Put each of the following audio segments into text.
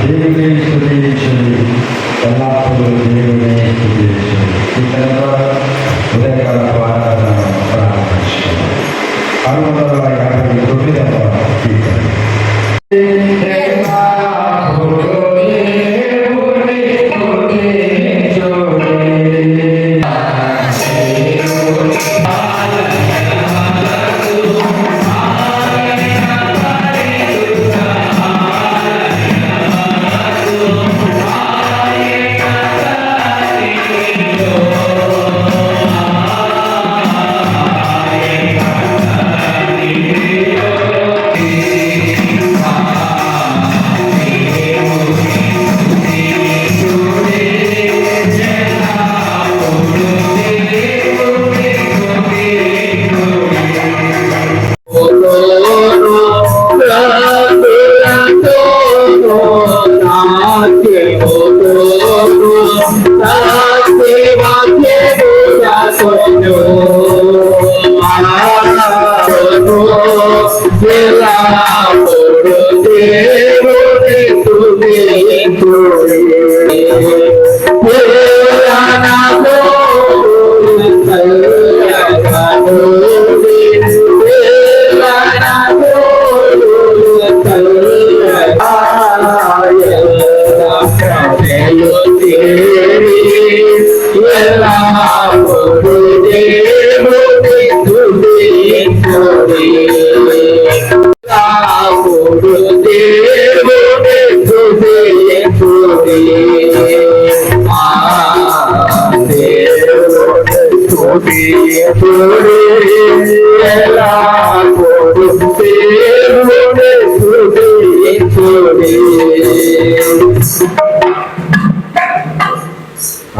దేవుడే స్తుతించండి, ఎల్లప్పుడూ దేవుడే స్తుతించండి. ఉదయకాల ఆరాధన ప్రారంభించుకున్నాం. 659వ కీర్తన.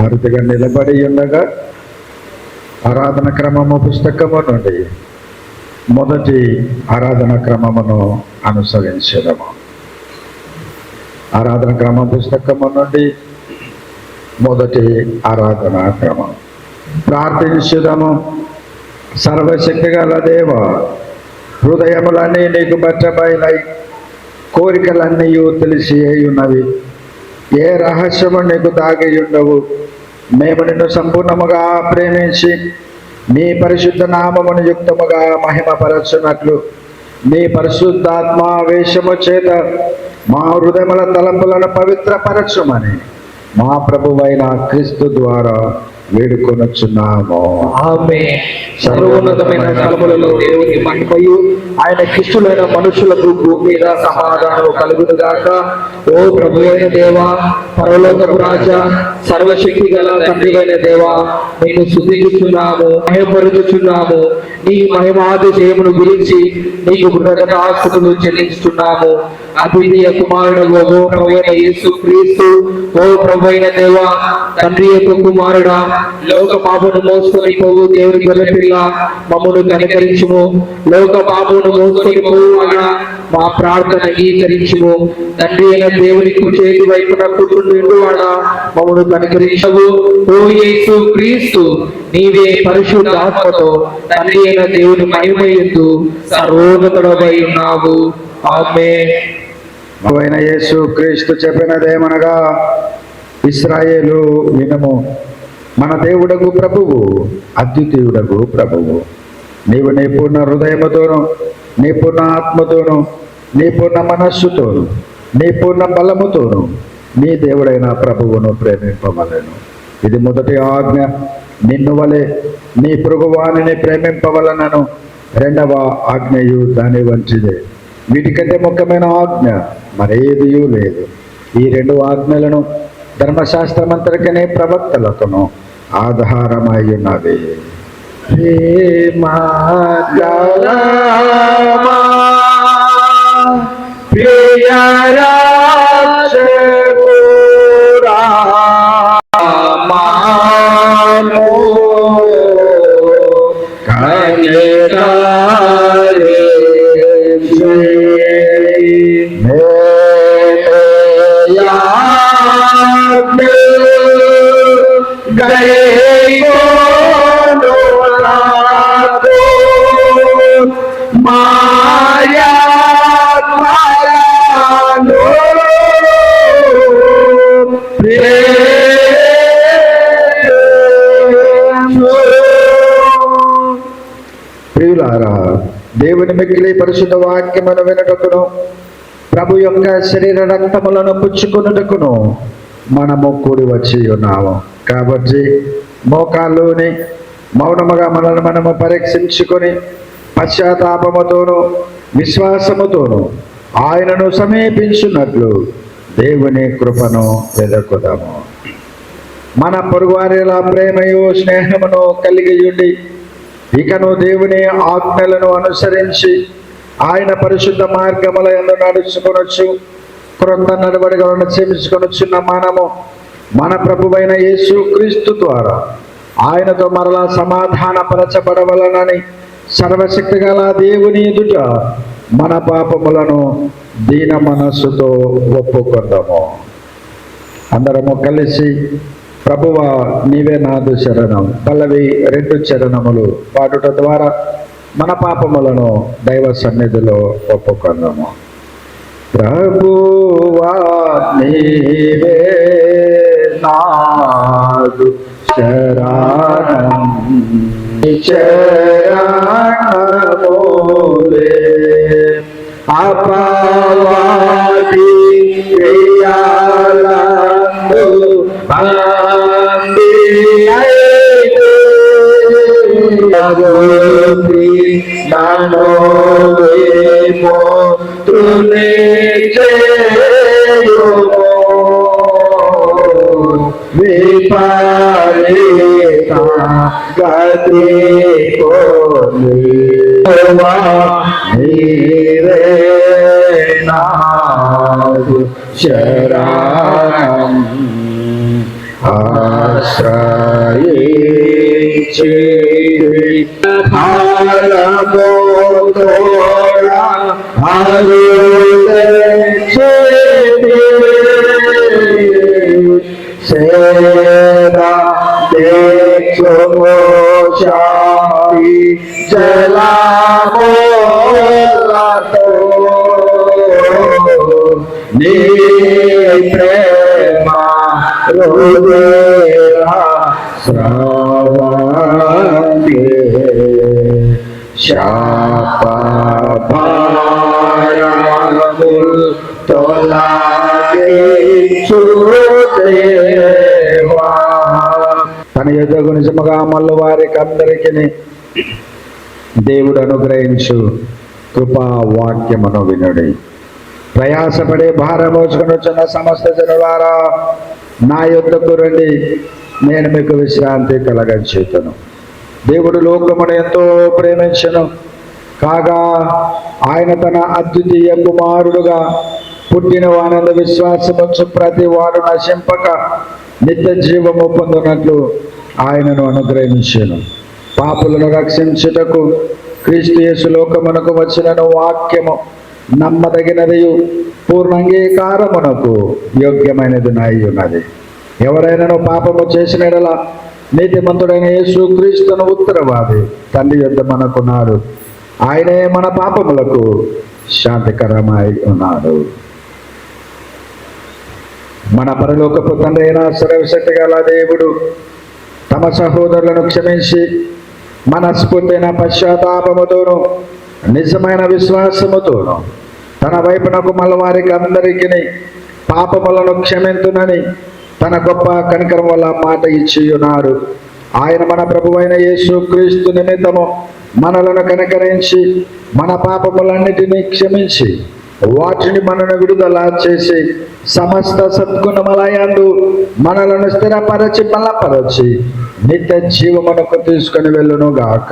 ఆరుతిగా నిలబడి ఉండగా ఆరాధన క్రమము పుస్తకము నుండి మొదటి ఆరాధన క్రమమును అనుసరించడము. ఆరాధన క్రమం పుస్తకము నుండి మొదటి ఆరాధన క్రమం. ప్రార్థించుదము. సర్వశక్తి గల దేవ, హృదయములన్నీ నీకు బట్టబయలై కోరికలన్నీ తెలిసి ఉన్నవి. ఏ రహస్యము నీకు దాగి ఉండవు. మేము నిన్ను సంపూర్ణముగా ప్రేమించి నీ పరిశుద్ధ నామమును యుక్తముగా మహిమపరచునట్లు నీ పరిశుద్ధాత్మావేశము చేత మా హృదయముల తలంపులను పవిత్రపరచుమని మా ప్రభువైన క్రీస్తు ద్వారా వేడుకొనుచున్నాము. ఆమేన్. సర్వోన్నతమైన స్థలములలో దేవునికి మహిమయు ఆయన క్రీస్తులైన మనుషులకు భూమి మీద సమాధానము కలుగును గాక. ఓ ప్రభువైన దేవా, పరలోకపు రాజా, సర్వశక్తి గల తండ్రివైన దేవా, నేను స్తుతించుచున్నాము, మహిమపరుచుచున్నాము. నీ మహిమాతిశయమును గురించి నీకు కృతజ్ఞతాస్తుతులు చెల్లించుచున్నాము. అద్వితీయ కుమారుడు ఓ ప్రభువైన యేసు క్రీస్తు, ఓ ప్రభువైన దేవా, తండ్రి యొక్క కుమారుడా, లోక పాపను మోసుకొని పోవు దేవుని గొర్రెపిల్ల, మమ్మను కనికరించుము. లోక పాపమును మోసుకొని పోవుగా మా ప్రార్థన అంగీకరించుము. తండ్రి అయిన దేవుని చేతి వైపున కూర్చుండువాడా, మమ్మను కనికరించవు. ఓ యేసు క్రీస్తు, నీవే పరిశుద్ధ ఆత్మతో తండ్రి అయిన దేవుని మహిమయందు సర్వోన్నతుడవై ఉన్నావు. ఆమేన్. ప్రభువైన యేసు క్రీస్తు చెప్పినదేమనగా, ఇశ్రాయేలు వినుము, మన దేవుడగు ప్రభువు అద్వితీయుడగు ప్రభువు. నీవు నీ పూర్ణ హృదయముతోను, నీ పూర్ణ ఆత్మతోను, నీ పూర్ణ మనస్సుతోను, నీ పూర్ణ బలముతోను నీ దేవుడైన ప్రభువును ప్రేమింపవలెను. ఇది మొదటి ఆజ్ఞ. నిన్ను వలె నీ పొరుగువానిని ప్రేమింపవలనను రెండవ ఆజ్ఞయు దాని వంటిదే. వీటికంటే ముఖ్యమైన ఆజ్ఞ మరేదియూ లేదు. ఈ రెండు ఆజ్ఞలను ధర్మశాస్త్రమంతరికనే ప్రవక్తలకును ఆధారమై ఉన్నది. Maya మిక్కిలి పరిశుద్ధ వాక్యమును వినుటకును ప్రభు యొక్క శరీర రక్తములను పుచ్చుకొనుటకును మనము కూడి వచ్చి ఉన్నాము. కాబట్టి మోకాల్లోని మౌనముగా మనల్ని మనము పరీక్షించుకొని పశ్చాత్తాపముతోను విశ్వాసముతోను ఆయనను సమీపించున్నట్లు దేవుని కృపను వెదకుదాము. మన పొరుగువారిలా ప్రేమయు స్నేహమును కలిగి ఉండి ఇకను దేవుని ఆజ్ఞలను అనుసరించి ఆయన పరిశుద్ధ మార్గముల యందు నడుచుకొనొచ్చు క్రొత్త నడవడికలను చేయించుకొనొచ్చున్న మనము మన ప్రభువైన యేసు క్రీస్తు ద్వారా ఆయనతో మరలా సమాధానపరచబడవలనని సర్వశక్తి గల దేవుని ఎదుట మన పాపములను దీన మనస్సుతో ఒప్పుకొందాము. అందరము కలిసి ప్రభువా నీవే నాదు శరణం పల్లవి 2 చరణములు పాడుట ద్వారా మన పాపములను దైవ సన్నిధిలో ఒప్పుకొందాము. ప్రభువా నీవే నాదు శరణం శరణములే అపవాది క్రియలందు బందీ అయితే నన్ను విముక్తుని చేయుము విపరీత గతి కోని నీవే నాదు శరణం ఆశ్రయించి భారము తోడా సేదా దేశోషాయి జలామోలతో నీ ప్రేమ హృదయ శ్రవంతి శాప భారముల్ తొలగించుదేవా. తన యొద్దకు నిజముగా మళ్ళీ వారికి అందరికీ దేవుడు అనుగ్రహించు కృపా వాక్యమును వినుడి. ప్రయాసపడే భారం మోసుకొని వచ్చిన సమస్త జనులారా నా యొద్దకు రండి, నేను మీకు విశ్రాంతి కలగచేతును. దేవుడు లోకమును ఎంతో ప్రేమించెను కాగా ఆయన తన అద్వితీయ కుమారుడుగా పుట్టిన వానందు విశ్వాసముంచు ప్రతి వారు నశింపక నిత్య జీవము పొందినట్లు ఆయనను అనుగ్రహించెను. పాపులను రక్షించుటకు క్రీస్తు యేసు లోకమునకు వచ్చిన వాక్యము నమ్మదగినదియు పూర్ణ అంగీకారమునకు యోగ్యమైనది నాయి ఉన్నది. ఎవరైనాను పాపము చేసిన యెడల నీతిమంతుడైన యేసు క్రీస్తును ఉత్తరవాది తండ్రి యొద్ద మనకున్నాడు. ఆయనే మన పాపములకు శాంతికరమై ఉన్నాడు. మన పరలోకపు తండ్రి అయిన సర్వశక్తి గల దేవుడు తమ సహోదరులను క్షమించి మనస్ఫూర్తైన పశ్చాత్తాపముతోను నిజమైన విశ్వాసముతోను తన వైపునకు మళ్ళీ వారికి అందరికీ పాపములను క్షమింతునని తన గొప్ప కనికరం వల్ల మాట ఇచ్చి ఉన్నాడు. ఆయన మన ప్రభువైన యేసు క్రీస్తు నిమిత్తము మనలను కనికరించి మన పాపములన్నిటినీ క్షమించి వాటిని మనను విడుదల చేసి సమస్త సద్గుణములయందు మనలను స్థిరపరచి బలపరచి నిత్య జీవమునకు తీసుకొని వెళ్ళును గాక.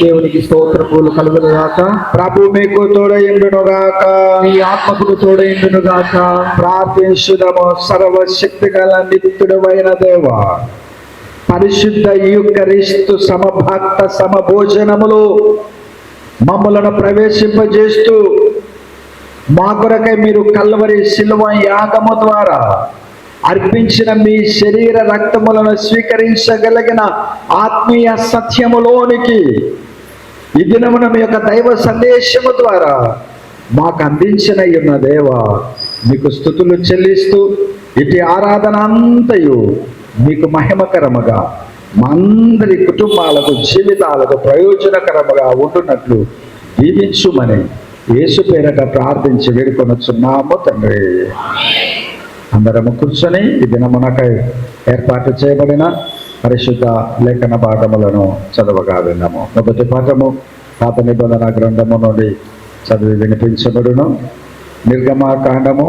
దేవునికి స్తోత్రములు కలుగును గాక. ప్రభు మీకు తోడయుండును గాక. మీ ఆత్మకు తోడయుండును గాక. ప్రార్థించుదము. సర్వశక్తి గల నిత్యుడైన దేవా, పరిశుద్ధ యూకరిస్తు సమభక్త సమభోజనములు మమ్మలను ప్రవేశింపజేస్తూ మా కొరకై మీరు కల్వరి శిలువ యాగము ద్వారా అర్పించిన మీ శరీర రక్తములను స్వీకరించగలిగిన ఆత్మీయ సత్యములోనికి ఈ దినమున మీ యొక్క దైవ సందేశము ద్వారా మాకు అందించిన ఉన్న దేవా, మీకు స్తుతులు చెల్లిస్తూ ఇటు ఆరాధన అంతయు మీకు మహిమకరముగా మా అందరి కుటుంబాలకు జీవితాలకు ప్రయోజనకరముగా ఉంటున్నట్లు దీవించుమని యేసు పేరట ప్రార్థించి వేడుకొనొచ్చున్నాము తండ్రి. అందరము కూర్చొని ఈ దినమునకై ఏర్పాటు చేయబడిన పరిశుద్ధ లేఖన పాఠములను చదవగా విన్నాము. మొదటి పాఠము పాత నిబంధన గ్రంథము నుండి చదివి వినిపించబడును. నిర్గమాకాండము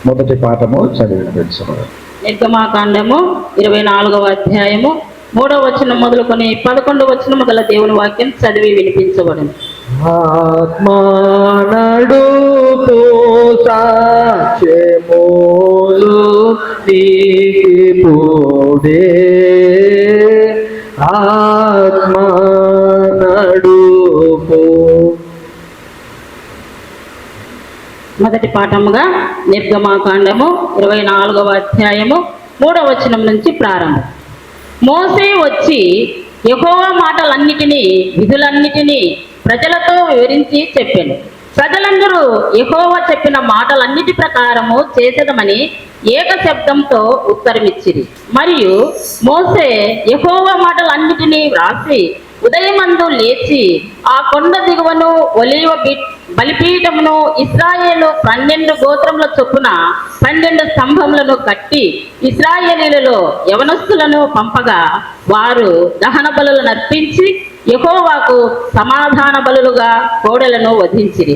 మొదటి పాఠము చదివి వినిపించబడును. నిర్గమాకాండము 24వ అధ్యాయము 3వ వచనం మొదలుకొని 11వ వచనం గల దేవుని వాక్యం చదివి వినిపించబడును. ఆత్మానడుపు సాక్ష్యములు నీకిపుడే, ఆత్మానడుపు. మొదటి పాఠముగా నిర్గమాకాండము 24వ అధ్యాయము 3వ వచనం నుంచి ప్రారంభం. మోసే వచ్చి యెహోవా మాటలన్నిటినీ విధులన్నిటినీ ప్రజలతో వివరించి చెప్పాను. ప్రజలందరూ యెహోవా చెప్పిన మాటలన్నిటి ప్రకారము చేసేదమని ఏక శబ్దంతో ఉత్తరమిచ్చిరి. మరియు మోసే యెహోవా మాటలన్నిటినీ వ్రాసి ఉదయమందు లేచి ఆ కొండ దిగువను ఒలీవ బలిపీఠమును ఇశ్రాయేలు 12 గోత్రముల చొప్పున 12 స్తంభములను కట్టి ఇశ్రాయేలీలలో యవనస్తులను పంపగా వారు దహన బలులను అర్పించి యెహోవాకు సమాధాన బలులుగా కోడెలను వధించిరి.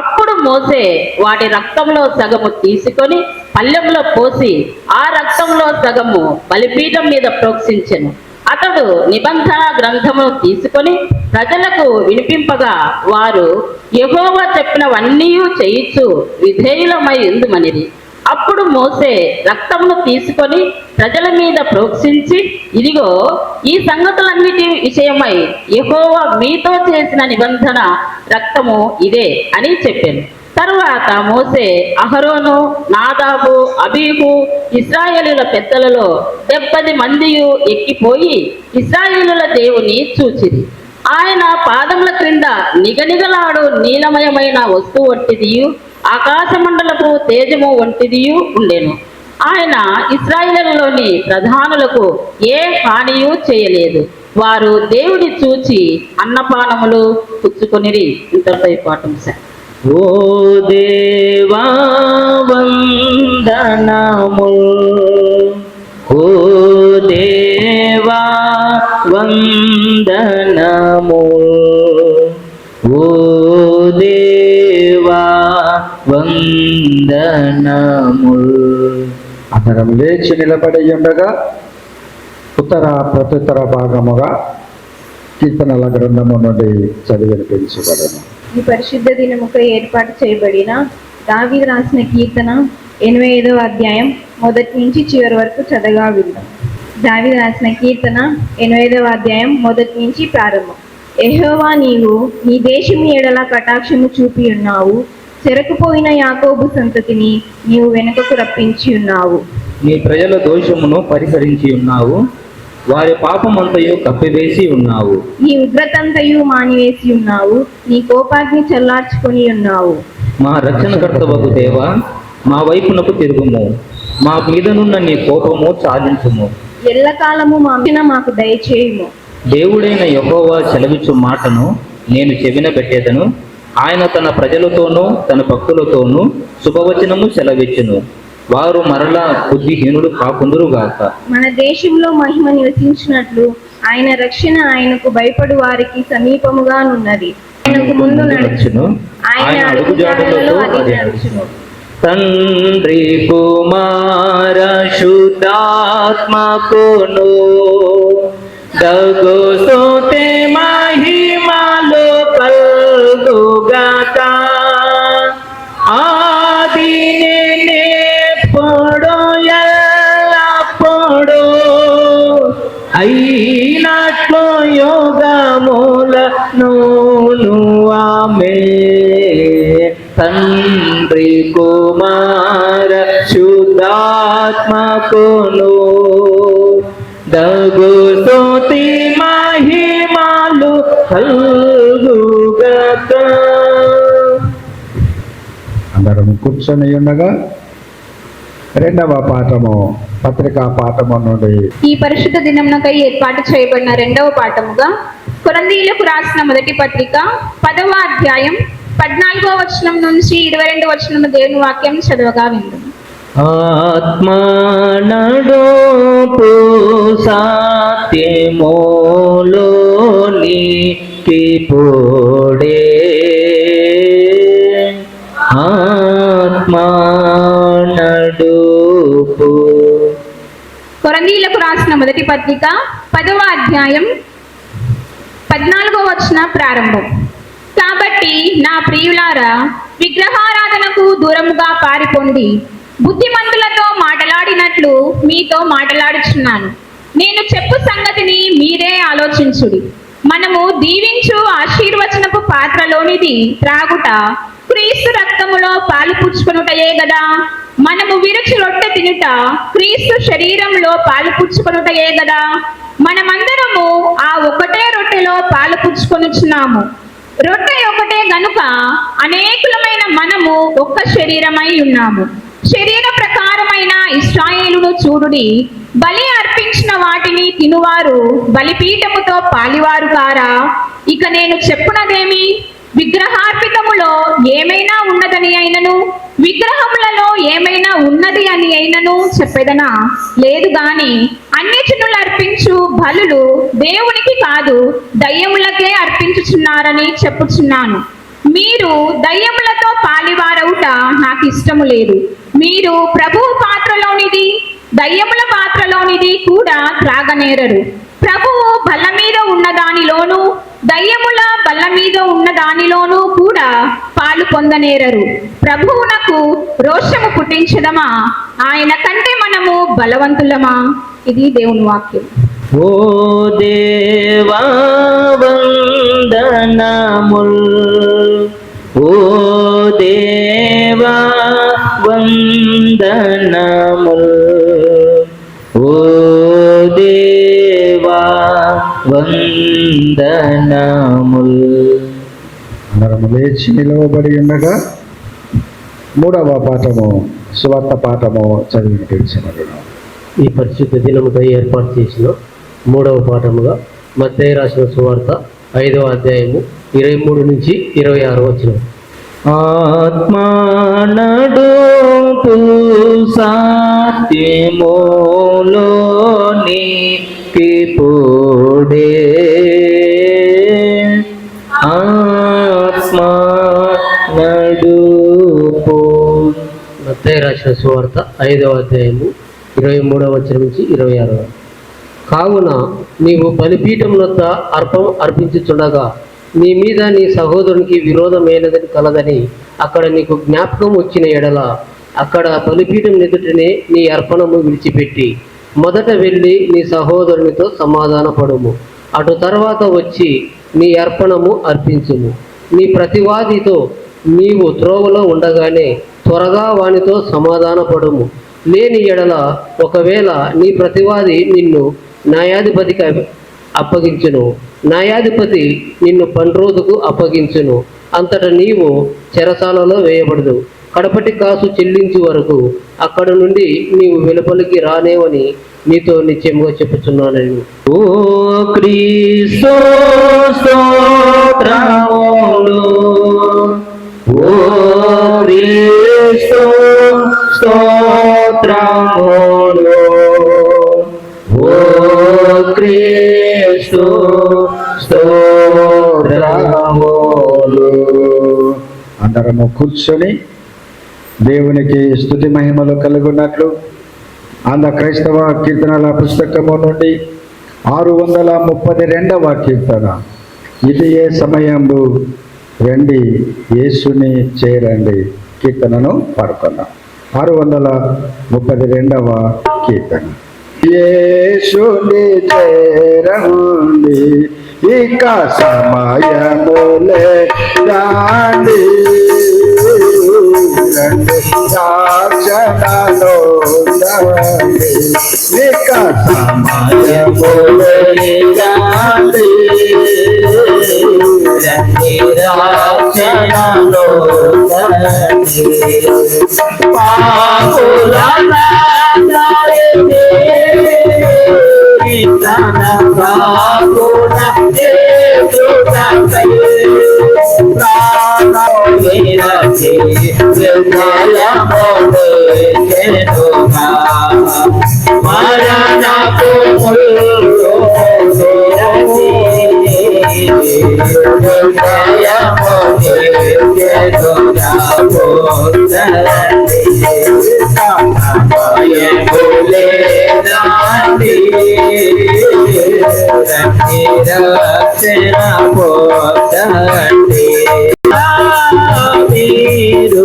అప్పుడు మోసే వాటి రక్తంలో సగము తీసుకొని పళ్ళెంలో పోసి ఆ రక్తంలో సగము బలిపీఠం మీద ప్రోక్షించెను. అతడు నిబంధన గ్రంథమును తీసుకొని ప్రజలకు వినిపింపగా వారు యెహోవా చెప్పినవన్నీ చేయుచు విధేయులమై ఉందుమనిరి. అప్పుడు మోసే రక్తమును తీసుకొని ప్రజల మీద ప్రోక్షించి, ఇదిగో ఈ సంగతులన్నిటి విషయమై యెహోవా మీతో చేసిన నిబంధన రక్తము ఇదే అని చెప్పాను. తరువాత మోసే అహరోను, నాదాబు, అబీహు ఇశ్రాయేలుల పెద్దలలో 70 మందియు ఎక్కిపోయి ఇశ్రాయేలుల దేవుని చూచిరి. ఆయన పాదముల క్రింద నిగనిగలాడు నీలమయమైన వస్తువు వంటిదియు ఆకాశమండలపు తేజము వంటిదియు ఉండెను. ఆయన ఇశ్రాయేలులోని ప్రధానులకు ఏ హానియు చేయలేదు. వారు దేవుని చూచి అన్నపానములు పుచ్చుకొనిరి. ఇంతపై పాఠం సార్. ఓ దేవా వందనముల్, ఓ దేవా వందనముల్, ఓ దేవా వందనముల్. అందరం లేచి నిలబడి ఉండగా ఉత్తర ప్రత్యుత్తర భాగముగా కీర్తనల గ్రంథము నుండి చదివి వినిపించబడను. ఈ పరిశుద్ధ దినముకై ఏర్పాటు చేయబడిన దావీదు రాసిన కీర్తన 85వ అధ్యాయం మొదటి నుంచి చివరి వరకు చదవగా విందాం. దావీదు రాసిన కీర్తన 85వ అధ్యాయం మొదటి నుంచి ప్రారంభం. యెహోవా, నీవు నీ దేశము ఎడల కటాక్షము చూపి ఉన్నావు. చెరకుపోయిన యాకోబు సంతతిని నీవు వెనుకకు రప్పించి ఉన్నావు. నీ ప్రజల దోషమును పరిహరించి ఉన్నావు, వారి పాపమంతయు కప్పివేసి ఉన్నావు. నీ ఉగ్రతంతయు మానివేసి ఉన్నావు, నీ కోపాగ్ని చల్లార్చుకొని ఉన్నావు. మా రక్షణకర్తవకు దేవా, మా వైపునకు తిరుగుము, మా మీదనున్న నీ కోపము సాధించుము. ఎల్లకాలము మాకు దయచేయుము. దేవుడైన యెహోవా సెలవిచ్చు మాటను నేను చెవిన పెట్టేదను. ఆయన తన ప్రజలతోనూ తన భక్తులతోనూ శుభవచనము సెలవిచ్చును. వారు మరలా బుద్ధిహీనుడు కాకుందురుగాక. మన దేశంలో మహిమ నివసించినట్లు ఆయన రక్షణ ఆయనకు భయపడు వారికి సమీపముగానున్నది. ఆయనకు ముందు నడుచును, ఆయన అడుగుజాడలలో అది నడుచును. తండ్రి కుమార శుద్ధాత్మకును దగు స్తుతి మహిమలు కల్గుగాక. ఆదినెప్పుడు ఎల్లప్పుడు అయినట్లు యోగములను ఆమె. తండ్రి కుమార శుద్ధాత్మకును దగు స్తుతి మహిమలు కల్గుగాక. అందరం కూర్చొని ఉండగా రెండవ పాఠము పత్రికా పాఠము నుండి ఈ పరిశుద్ధ దినమునకై ఏర్పాటు చేయబడిన రెండవ పాఠముగా కొరంథీయులకు రాసిన మొదటి పత్రిక 10వ అధ్యాయం 14వ వచనం నుంచి 22వ వచనం దేవుని వాక్యం చదవగా విందాం. ఆత్మా నడుపు సాత్యమోలోనికి పోడే ఆత్మా నడుపు. కొరంథీయులకు రాసిన మొదటి పత్రిక 10వ అధ్యాయం 14వ వచన ప్రారంభం. కాబట్టి నా ప్రియులారా, విగ్రహారాధనకు దూరముగా పారిపోండి. బుద్ధిమంతులతో మాటలాడినట్లు మీతో మాటలాడుచున్నాను. నేను చెప్పు సంగతిని మీరే ఆలోచించుడి. మనము దీవించు ఆశీర్వచనపు పాత్రలోనిది త్రాగుట క్రీస్తు రక్తములో పాలు పుచ్చుకొనుటయే గదా. మనము విరుచు రొట్టె తినుట క్రీస్తు శరీరంలో పాలు పుచ్చుకొనుటయే గదా. మనమందరము ఆ ఒకటే రొట్టెలో పాలు పుచ్చుకొనుచున్నాము. రొట్టె ఒకటే గనుక అనేకులమైన మనము ఒక్క శరీరమై ఉన్నాము. శరీర ప్రకారమైన ఇశ్రాయేలును చూడుడి. బలి అర్పించిన వాటిని తినువారు బలిపీఠముతో పాలివారు కారా? ఇక నేను చెప్పునదేమి? విగ్రహార్పితములో ఏమైనా ఉన్నదని అయినను విగ్రహములలో ఏమైనా ఉన్నది అని అయినను చెప్పేదనా? లేదు గాని అన్యజనులు అర్పించు బలులు దేవునికి కాదు, దయ్యములకే అర్పించుచున్నారని చెప్పుచున్నాను. మీరు దయ్యములతో పాలివారవుట నాకు ఇష్టము లేదు. మీరు ప్రభువు పాత్రలోనిది దయ్యముల పాత్రలోనిది కూడా త్రాగనేరరు. ప్రభువు బల్ల మీద ఉన్న దానిలోనూ దయ్యముల బల్ల మీద ఉన్న దానిలోనూ కూడా పాలు పొందనేరరు. ప్రభువునకు రోషము పుట్టించదమా? ఆయన కంటే మనము బలవంతులమా? ఇది దేవుని వాక్యం. ఓ దేవా వందనముల్, ఓ దేవా వందనముల్, ఓ దేవా వందనముల్. అందరము లేచి నిలవబడి ఉండగా మూడవ పాఠము సువార్త పాఠము చదివి వినిపించమను. ఈ పరిశుద్ధ దినముపై ఏర్పాటు చేసిన మూడవ పాఠముగా మత్తయి రాసిన సువార్త 5వ అధ్యాయము 23 నుంచి 26 వచనం. ఆత్మా నడుపు సాత్యమోలోనికి పోడే ఆత్మా నడుపు. మత్తయి రాసిన సువార్త 5వ అధ్యాయము 23వ వచనం నుంచి 26. కావున నీవు బలిపీఠం వద్ద అర్పించుచుండగా నీ మీద నీ సహోదరునికి విరోధమైనదని కలదని అక్కడ నీకు జ్ఞాపకం వచ్చిన ఎడల అక్కడ బలిపీఠం ఎదుటనే నీ అర్పణము విడిచిపెట్టి మొదట వెళ్ళి నీ సహోదరునితో సమాధానపడుము. అటు తర్వాత వచ్చి నీ అర్పణము అర్పించుము. నీ ప్రతివాదితో నీవు త్రోవలో ఉండగానే త్వరగా వానితో సమాధానపడుము. లేని ఎడల ఒకవేళ నీ ప్రతివాది నిన్ను న్యాయాధిపతికి అప్పగించును, న్యాయాధిపతి నిన్ను పండ్రోదుకు అప్పగించును. అంతటా నీవు చెరసాలలో వేయబడదు. కడపటి కాసు చెల్లించే వరకు అక్కడ నుండి నీవు వెలుపలికి రానేవని నీతో నిశ్చయముగా చెప్పుచున్నాను. ఓ క్రీస్తు స్తోత్రములు, ఓ క్రీస్తు స్తోత్రములు, ఓ క్రీస్తు స్తోత్రములు. అందరము కూర్చొని దేవునికి స్తుతి మహిమలు కలుగున్నట్లు ఆంధ్ర క్రైస్తవ కీర్తనల పుస్తకము నుండి 632వ కీర్తన. ఇది ఏ సమయంలో రండి యేసుని చేరండి కీర్తనను పాడుకున్నాం. 632వ కీర్తన. యేసుని చేరండి ఇక సమయములే రాండి, రాక్షణలో రండి ఇక సమయములే రాండి, రాక్షణలో రండి. పాపుల మీరు సరిగా మీరు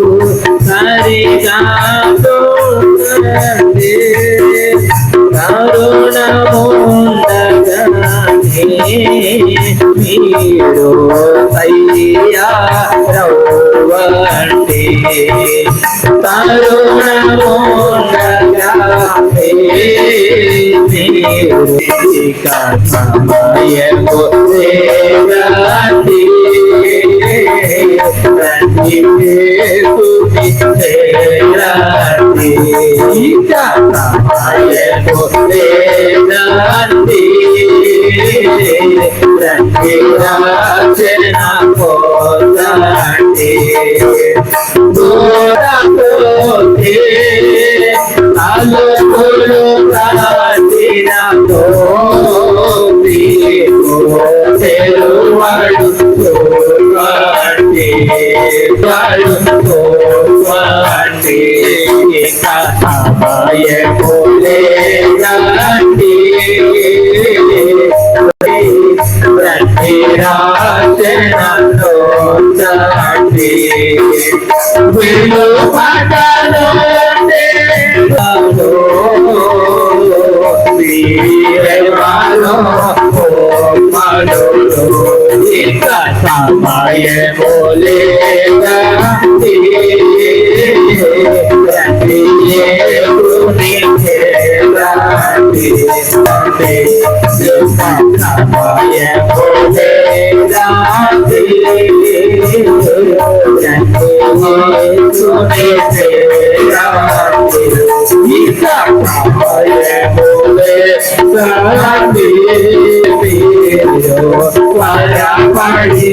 తయ్యారవ్వండి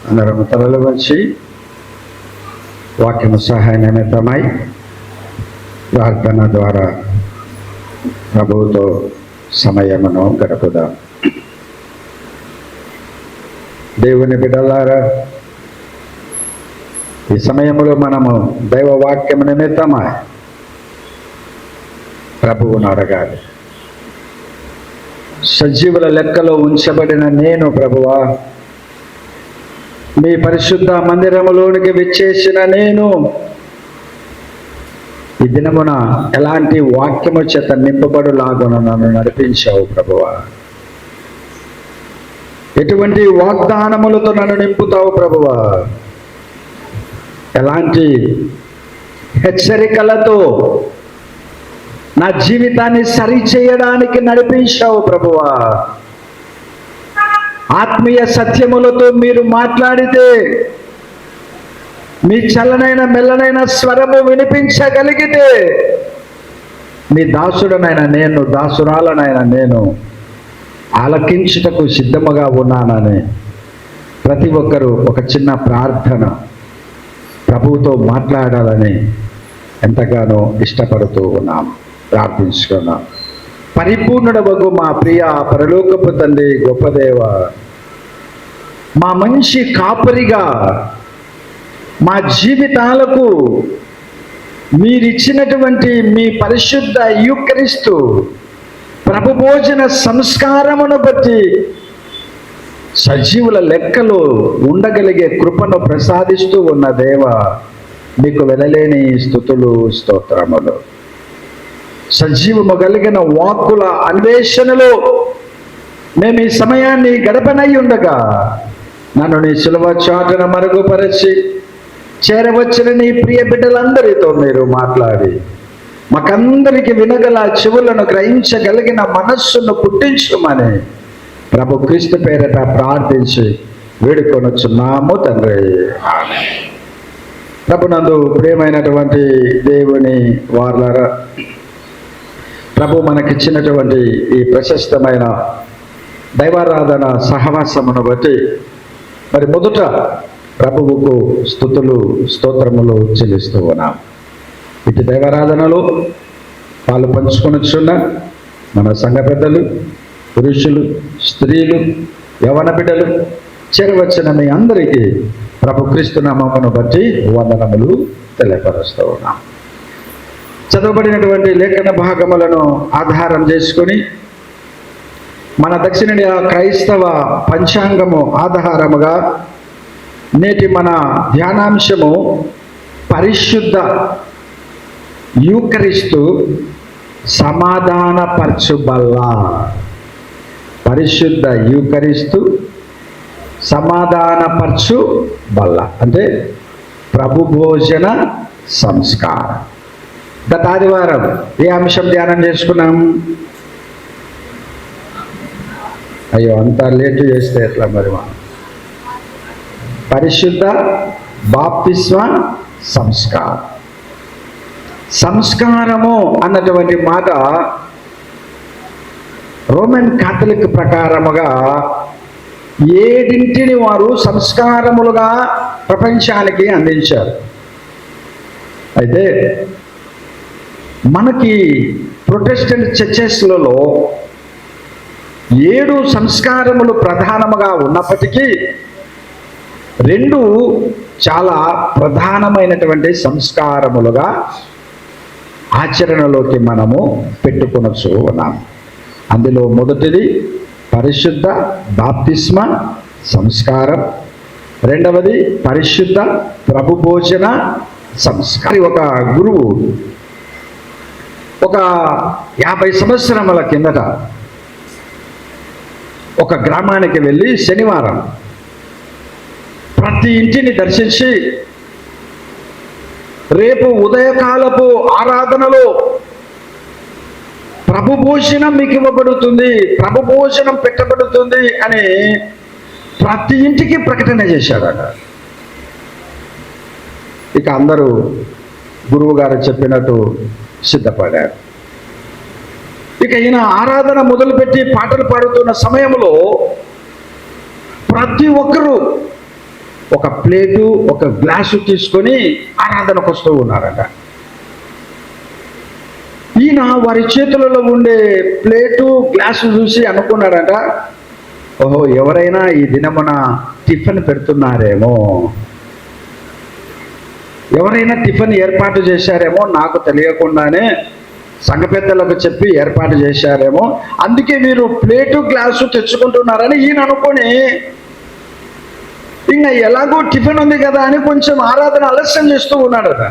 అందరం తలలు వచ్చి వాక్యము సహాయ నిమిత్తమై ప్రార్థన ద్వారా ప్రభువుతో సమయమును గడుపుదాం. దేవుని బిడ్డలారా, ఈ సమయంలో మనము దైవ వాక్యము నిమిత్తమై ప్రభువును అడగాలి. సజీవుల లెక్కలో ఉంచబడిన నేను ప్రభువా, మీ పరిశుద్ధ మందిరములోనికి విచ్చేసిన నేను ఈ దినమున ఎలాంటి వాక్యము చేత నింపబడులాగున నన్ను నడిపించావు ప్రభువా. ఎటువంటి వాగ్దానములతో నన్ను నింపుతావు ప్రభువా. ఎలాంటి హెచ్చరికలతో నా జీవితాన్ని సరిచేయడానికి నడిపించావు ప్రభువా. ఆత్మీయ సత్యములతో మీరు మాట్లాడితే మీ చల్లనైన మెల్లనైన స్వరము వినిపించగలిగితే మీ దాసుడనైన నేను, దాసురాలనైన నేను ఆలకించుటకు సిద్ధముగా ఉన్నానని ప్రతి ఒక్కరూ ఒక చిన్న ప్రార్థన ప్రభువుతో మాట్లాడాలని ఎంతగానో ఇష్టపడుతూ ఉన్నాం, ప్రార్థించుకున్నాం. పరిపూర్ణుడవగు మా ప్రియ పరలోకపు తండ్రి, గొప్ప దేవ, మా మంచి కాపరిగా మా జీవితాలకు మీరిచ్చినటువంటి మీ పరిశుద్ధ యూకరిస్తు ప్రభు భోజన సంస్కారమును బట్టి సజీవుల లెక్కలో ఉండగలిగే కృపను ప్రసాదిస్తూ ఉన్న దేవ, మీకు వెలలేని స్తుతులు స్తోత్రములు. సజీవము కలిగిన వాక్కుల అన్వేషణలో మేము ఈ సమయాన్ని గడపనై ఉండగా నన్ను నీ సిలువ చాటున మరుగుపరచి చేరవచ్చిన నీ ప్రియ బిడ్డలందరితో మీరు మాట్లాడి మాకందరికి వినగల చెవులను గ్రహించగలిగిన మనస్సును పుట్టించుమని ప్రభు క్రీస్తు పేరట ప్రార్థించి వేడుకొనొచ్చున్నాము తండ్రి. ప్రభునందు ప్రియమైనటువంటి దేవుని వారలారా, ప్రభు మనకిచ్చినటువంటి ఈ ప్రశస్తమైన దైవారాధన సహవాసమును బట్టి మరి మొదట ప్రభువుకు స్తుతులు స్తోత్రములు చెల్లిస్తూ ఉన్నాం. ఇటు దైవారాధనలో పాలు పంచుకొనొచ్చున్న మన సంఘ పెద్దలు, పురుషులు, స్త్రీలు, యవన బిడ్డలు, చేరవచ్చిన మీ అందరికీ ప్రభు క్రీస్తు నామమును బట్టి వందనములు తెలియపరుస్తూ ఉన్నాం. చదవబడినటువంటి లేఖన భాగములను ఆధారం చేసుకొని మన దక్షిణ క్రైస్తవ పంచాంగము ఆధారముగా నేటి మన ధ్యానాంశము పరిశుద్ధ యూకరిస్తు సమాధానపరచుబల్ల. పరిశుద్ధ యూకరిస్తు సమాధానపరచుబల్ల అంటే ప్రభు భోజన సంస్కారం. గత ఆదివారం ఏ అంశం ధ్యానం చేసుకున్నాం? అయ్యో, అంతా లేటు చేస్తే ఎట్లా మరి? పరిశుద్ధ బాప్తిస్మ సంస్కారం. సంస్కారము అన్నటువంటి మాట రోమన్ కాథలిక్ ప్రకారముగా 7 వారు సంస్కారములుగా ప్రపంచానికి అందించారు. అయితే మనకి ప్రొటెస్టెంట్ చర్చెస్లలో 7 సంస్కారములు ప్రధానముగా ఉన్నప్పటికీ 2 చాలా ప్రధానమైనటువంటి సంస్కారములుగా ఆచరణలోకి మనము పెట్టుకొనొచ్చు ఉన్నాం. అందులో మొదటిది పరిశుద్ధ బాప్తిస్మ సంస్కారం, రెండవది పరిశుద్ధ ప్రభు భోజన సంస్కారం. ఒక గురువు ఒక 50 సంవత్సరముల కిందట ఒక గ్రామానికి వెళ్ళి శనివారం ప్రతి ఇంటిని దర్శించి రేపు ఉదయకాలపు ఆరాధనలో ప్రభు భోజనం మీకు ఇవ్వబడుతుంది, ప్రభు భోజనం పెట్టబడుతుంది అని ప్రతి ఇంటికి ప్రకటన చేశాడట. ఇక అందరూ గురువు గారు చెప్పినట్టు సిద్ధపడారు. ఇక ఈయన ఆరాధన మొదలుపెట్టి పాటలు పాడుతున్న సమయంలో ప్రతి ఒక్కరూ ఒక ప్లేటు ఒక గ్లాసు తీసుకొని ఆరాధనకు వస్తూ ఉన్నారట. ఈయన వారి చేతులలో ఉండే ప్లేటు గ్లాసు చూసి అనుకున్నారట, ఓహో, ఎవరైనా ఈ దినమున టిఫిన్ పెడుతున్నారేమో, ఎవరైనా టిఫిన్ ఏర్పాటు చేశారేమో, నాకు తెలియకుండానే సంఘ పెద్దలకు చెప్పి ఏర్పాటు చేశారేమో, అందుకే మీరు ప్లేటు గ్లాసు తెచ్చుకుంటున్నారని ఈయన అనుకొని ఇంకా ఎలాగో టిఫిన్ ఉంది కదా అని కొంచెం ఆరాధన ఆలస్యం చేస్తూ ఉన్నాడట.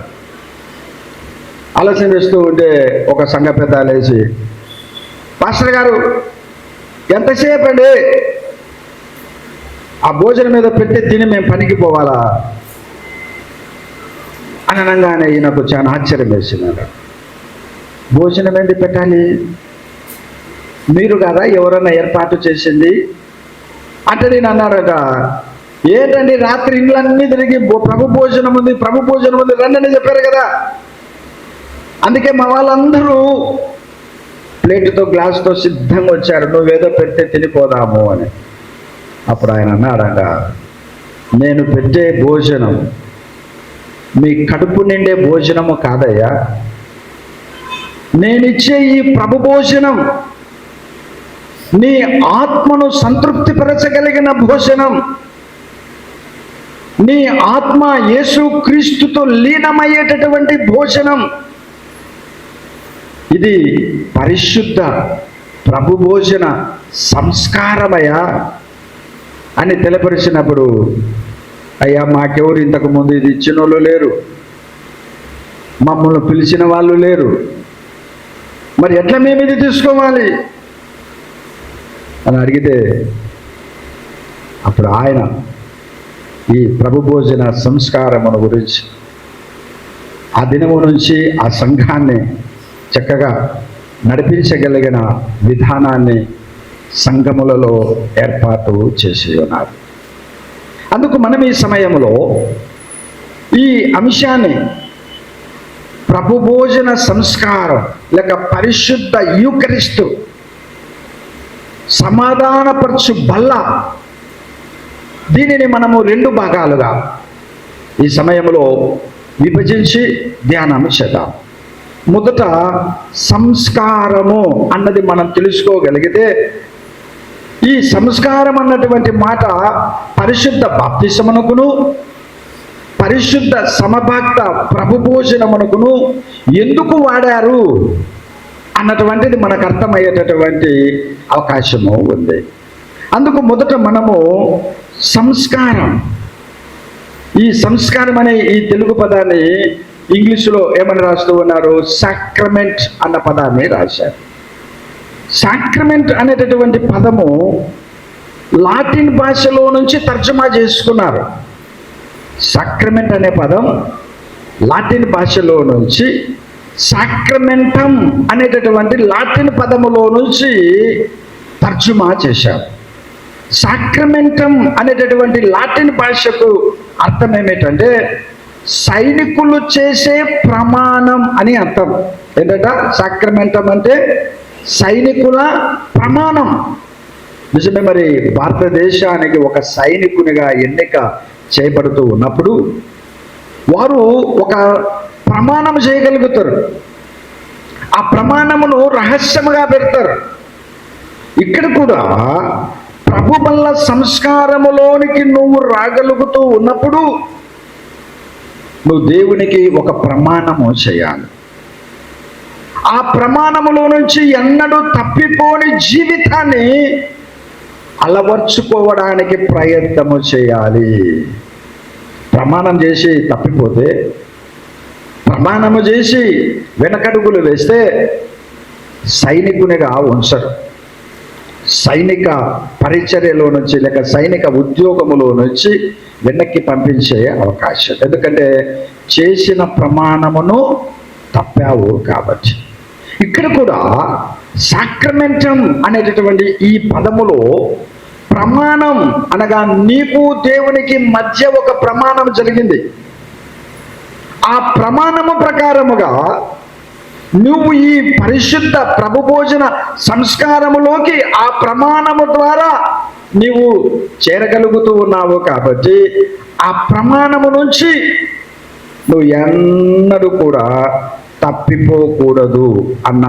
ఆలస్యం చేస్తూ ఉంటే ఒక సంఘ పెద్ద లేచి, పాస్టర్ గారు ఎంతసేపు అండి ఆ భోజనం మీద పెట్టి తిని మేము పనికి పోవాలా అని అనగానే ఈయనకు చాలా ఆశ్చర్యం వేసినాడు. భోజనం ఏంటి పెట్టాలి, మీరు కదా ఎవరన్నా ఏర్పాటు చేసింది అంటే నేను అన్నాడట. ఏంటండి రాత్రి ఇండ్లన్నీ తిరిగి ప్రభు భోజనం ఉంది, ప్రభు భోజనం ఉంది రండి చెప్పారు కదా, అందుకే మా వాళ్ళందరూ ప్లేటుతో గ్లాసుతో సిద్ధంగా వచ్చారు, నువ్వేదో పెడితే తినిపోదాము అని. అప్పుడు ఆయన అన్నాడట, నేను పెట్టే భోజనం మీ కడుపు నిండే భోజనము కాదయ్యా, నేనిచ్చే ఈ ప్రభు భోజనం నీ ఆత్మను సంతృప్తిపరచగలిగిన భోజనం, నీ ఆత్మ యేసు క్రీస్తుతో లీనమయ్యేటటువంటి భోజనం. ఇది పరిశుద్ధ ప్రభు భోజన సంస్కారమయ్యా అని తెలియపరిచినప్పుడు, అయ్యా మాకెవరు ఇంతకు ముందు ఇది ఇచ్చిన వాళ్ళు లేరు, మమ్మల్ని పిలిచిన వాళ్ళు లేరు, మరి ఎట్లా మేము ఇది తీసుకోవాలి అని అడిగితే అప్పుడు ఆయన ఈ ప్రభు భోజన సంస్కారమును గురించి ఆ దినము నుంచి ఆ సంఘాన్ని చక్కగా నడిపించగలిగిన విధానాన్ని సంఘములలో ఏర్పాటు చేసి ఉన్నారు. అందుకు మనం ఈ సమయంలో ఈ అంశాన్ని ప్రభు భోజన సంస్కారం లేక పరిశుద్ధ యూకరిస్తు సమాధానపరచు బల్ల, దీనిని మనము 2 భాగాలుగా ఈ సమయంలో విభజించి ధ్యానం చేద్దాం. మొదట సంస్కారము అన్నది మనం తెలుసుకోగలిగితే, ఈ సంస్కారం అన్నటువంటి మాట పరిశుద్ధ బాప్తిసమునకును పరిశుద్ధ సమభక్త ప్రభు భోజనమునకును ఎందుకు వాడారు అన్నటువంటిది మనకు అర్థమయ్యేటటువంటి అవకాశము ఉంది. అందుకు మొదట మనము సంస్కారం, ఈ సంస్కారం అనే ఈ తెలుగు పదాన్ని ఇంగ్లీషులో ఏమని రాస్తూ ఉన్నారు? సాక్రమెంట్ అన్న పదాన్ని రాశారు. సాక్రమెంట్ అనేటటువంటి పదము లాటిన్ భాషలో నుంచి తర్జుమా చేసుకున్నారు. సాక్రమెంట్ అనే పదం లాటిన్ భాషలో నుంచి సాక్రమెంటం అనేటటువంటి లాటిన్ పదములో నుంచి తర్జుమా చేశారు. సాక్రమెంటం అనేటటువంటి లాటిన్ భాషకు అర్థం ఏమిటంటే సైనికులు చేసే ప్రమాణం అని అర్థం. ఏంటంటే సాక్రమెంటం అంటే సైనికుల ప్రమాణం. నిజమే, మరి భారతదేశానికి ఒక సైనికునిగా ఎన్నిక చేయబడుతూ ఉన్నప్పుడు వారు ఒక ప్రమాణం చేయగలుగుతారు. ఆ ప్రమాణమును రహస్యముగా పెడతారు. ఇక్కడ కూడా ప్రభు వల్ల సంస్కారములోనికి నువ్వు రాగలుగుతూ ఉన్నప్పుడు నువ్వు దేవునికి ఒక ప్రమాణము చేయాలి. ఆ ప్రమాణములో నుంచి ఎన్నడూ తప్పిపోని జీవితాన్ని అలవర్చుకోవడానికి ప్రయత్నము చేయాలి. ప్రమాణం చేసి తప్పిపోతే, ప్రమాణము చేసి వెనకడుగులు వేస్తే సైనికునిగా ఉంచరు. సైనిక పరిచర్యలో నుంచి లేక సైనిక ఉద్యోగములో నుంచి వెనక్కి పంపించే అవకాశం. ఎందుకంటే చేసిన ప్రమాణమును తప్పావు కాబట్టి. ఇక్కడ కూడా సాక్రమెంటం అనేటటువంటి ఈ పదములో ప్రమాణం అనగా నీకు దేవునికి మధ్య ఒక ప్రమాణం జరిగింది. ఆ ప్రమాణము ప్రకారముగా నువ్వు ఈ పరిశుద్ధ ప్రభు భోజన సంస్కారములోకి ఆ ప్రమాణము ద్వారా నీవు చేరగలుగుతూ ఉన్నావు కాబట్టి ఆ ప్రమాణము నుంచి నువ్వు ఎన్నడూ కూడా తప్పిపోకూడదు అన్న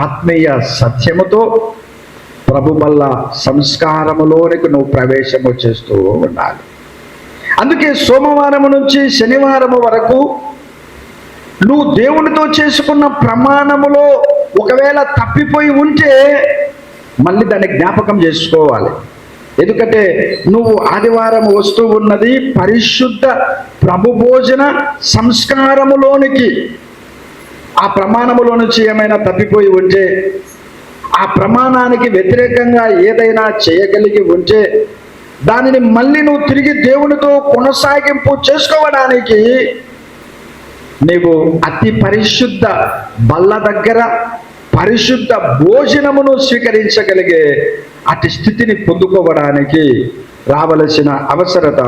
ఆత్మీయ సత్యముతో ప్రభు వల్ల సంస్కారములోనికి నువ్వు ప్రవేశము చేస్తూ ఉండాలి. అందుకే సోమవారం నుంచి శనివారం వరకు నువ్వు దేవునితో చేసుకున్న ప్రమాణములో ఒకవేళ తప్పిపోయి ఉంటే మళ్ళీ దాన్ని జ్ఞాపకం చేసుకోవాలి. ఎందుకంటే నువ్వు ఆదివారం వస్తూ ఉన్నది పరిశుద్ధ ప్రభు భోజన సంస్కారములోనికి. ఆ ప్రమాణములో నుంచి ఏమైనా తప్పిపోయి ఉంటే, ఆ ప్రమాణానికి వ్యతిరేకంగా ఏదైనా చేయగలిగి ఉంటే దానిని మళ్ళీ నువ్వు తిరిగి దేవునితో కొనసాగింపు చేసుకోవడానికి నీవు అతి పరిశుద్ధ బల్ల దగ్గర పరిశుద్ధ భోజనమును స్వీకరించగలిగే అతి స్థితిని పొందుకోవడానికి రావలసిన అవసరత